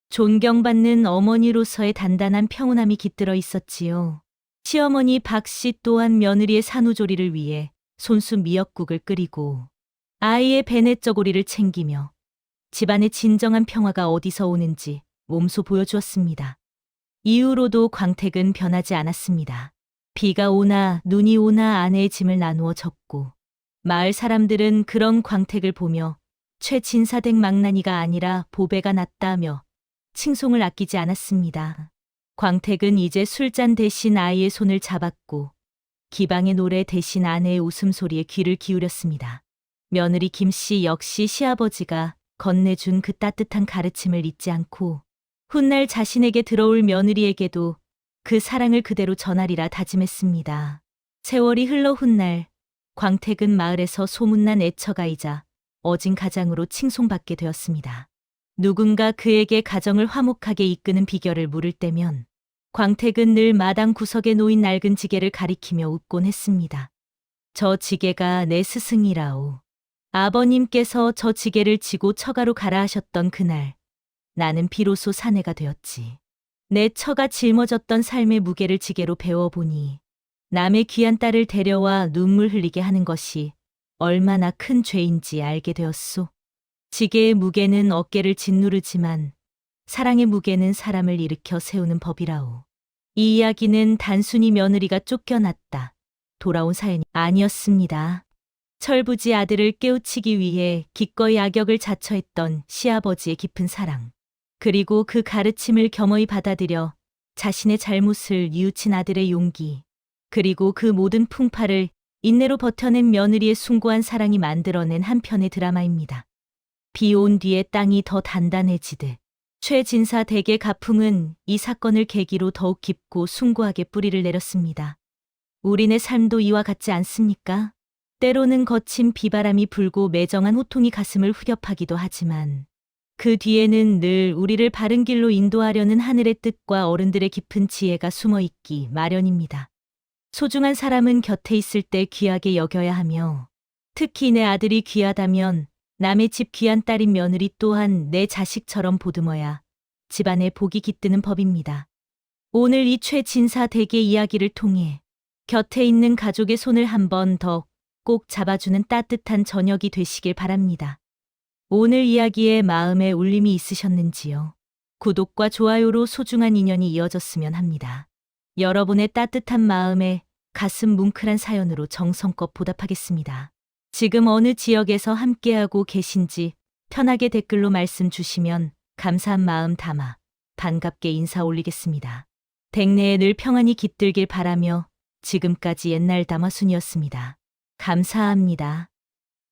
존경받는 어머니로서의 단단한 평온함이 깃들어 있었지요. 시어머니 박 씨 또한 며느리의 산후조리를 위해 손수 미역국을 끓이고 아이의 배냇저고리를 챙기며 집안의 진정한 평화가 어디서 오는지 몸소 보여주었습니다. 이후로도 광택은 변하지 않았습니다. 비가 오나 눈이 오나 아내의 짐을 나누어 졌고 마을 사람들은 그런 광택을 보며 최진사댁 망나니가 아니라 보배가 났다며 칭송을 아끼지 않았습니다. 광택은 이제 술잔 대신 아이의 손을 잡았고 기방의 노래 대신 아내의 웃음소리에 귀를 기울였습니다. 며느리 김 씨 역시 시아버지가 건네준 그 따뜻한 가르침을 잊지 않고 훗날 자신에게 들어올 며느리에게도 그 사랑을 그대로 전하리라 다짐했습니다. 세월이 흘러 훗날 광택은 마을에서 소문난 애처가이자 어진 가장으로 칭송받게 되었습니다. 누군가 그에게 가정을 화목하게 이끄는 비결을 물을 때면 광택은 늘 마당 구석에 놓인 낡은 지게를 가리키며 웃곤 했습니다. 저 지게가 내 스승이라오. 아버님께서 저 지게를 지고 처가로 가라 하셨던 그날, 나는 비로소 사내가 되었지. 내 처가 짊어졌던 삶의 무게를 지게로 배워보니 남의 귀한 딸을 데려와 눈물 흘리게 하는 것이 얼마나 큰 죄인지 알게 되었소. 지게의 무게는 어깨를 짓누르지만 사랑의 무게는 사람을 일으켜 세우는 법이라오. 이 이야기는 단순히 며느리가 쫓겨났다, 돌아온 사연이 아니었습니다. 철부지 아들을 깨우치기 위해 기꺼이 악역을 자처했던 시아버지의 깊은 사랑, 그리고 그 가르침을 겸허히 받아들여 자신의 잘못을 뉘우친 아들의 용기, 그리고 그 모든 풍파를 인내로 버텨낸 며느리의 숭고한 사랑이 만들어낸 한 편의 드라마입니다. 비 온 뒤에 땅이 더 단단해지듯 최진사 댁의 가풍은 이 사건을 계기로 더욱 깊고 숭고하게 뿌리를 내렸습니다. 우리네 삶도 이와 같지 않습니까? 때로는 거친 비바람이 불고 매정한 호통이 가슴을 후렵하기도 하지만 그 뒤에는 늘 우리를 바른 길로 인도하려는 하늘의 뜻과 어른들의 깊은 지혜가 숨어 있기 마련입니다. 소중한 사람은 곁에 있을 때 귀하게 여겨야 하며, 특히 내 아들이 귀하다면 남의 집 귀한 딸인 며느리 또한 내 자식처럼 보듬어야 집안에 복이 깃드는 법입니다. 오늘 이 최진사 댁의 이야기를 통해 곁에 있는 가족의 손을 한 번 더 꼭 잡아주는 따뜻한 저녁이 되시길 바랍니다. 오늘 이야기에 마음에 울림이 있으셨는지요? 구독과 좋아요로 소중한 인연이 이어졌으면 합니다. 여러분의 따뜻한 마음에 가슴 뭉클한 사연으로 정성껏 보답하겠습니다. 지금 어느 지역에서 함께하고 계신지 편하게 댓글로 말씀 주시면 감사한 마음 담아 반갑게 인사 올리겠습니다. 댁내에 늘 평안이 깃들길 바라며 지금까지 옛날 담화순이었습니다. 감사합니다.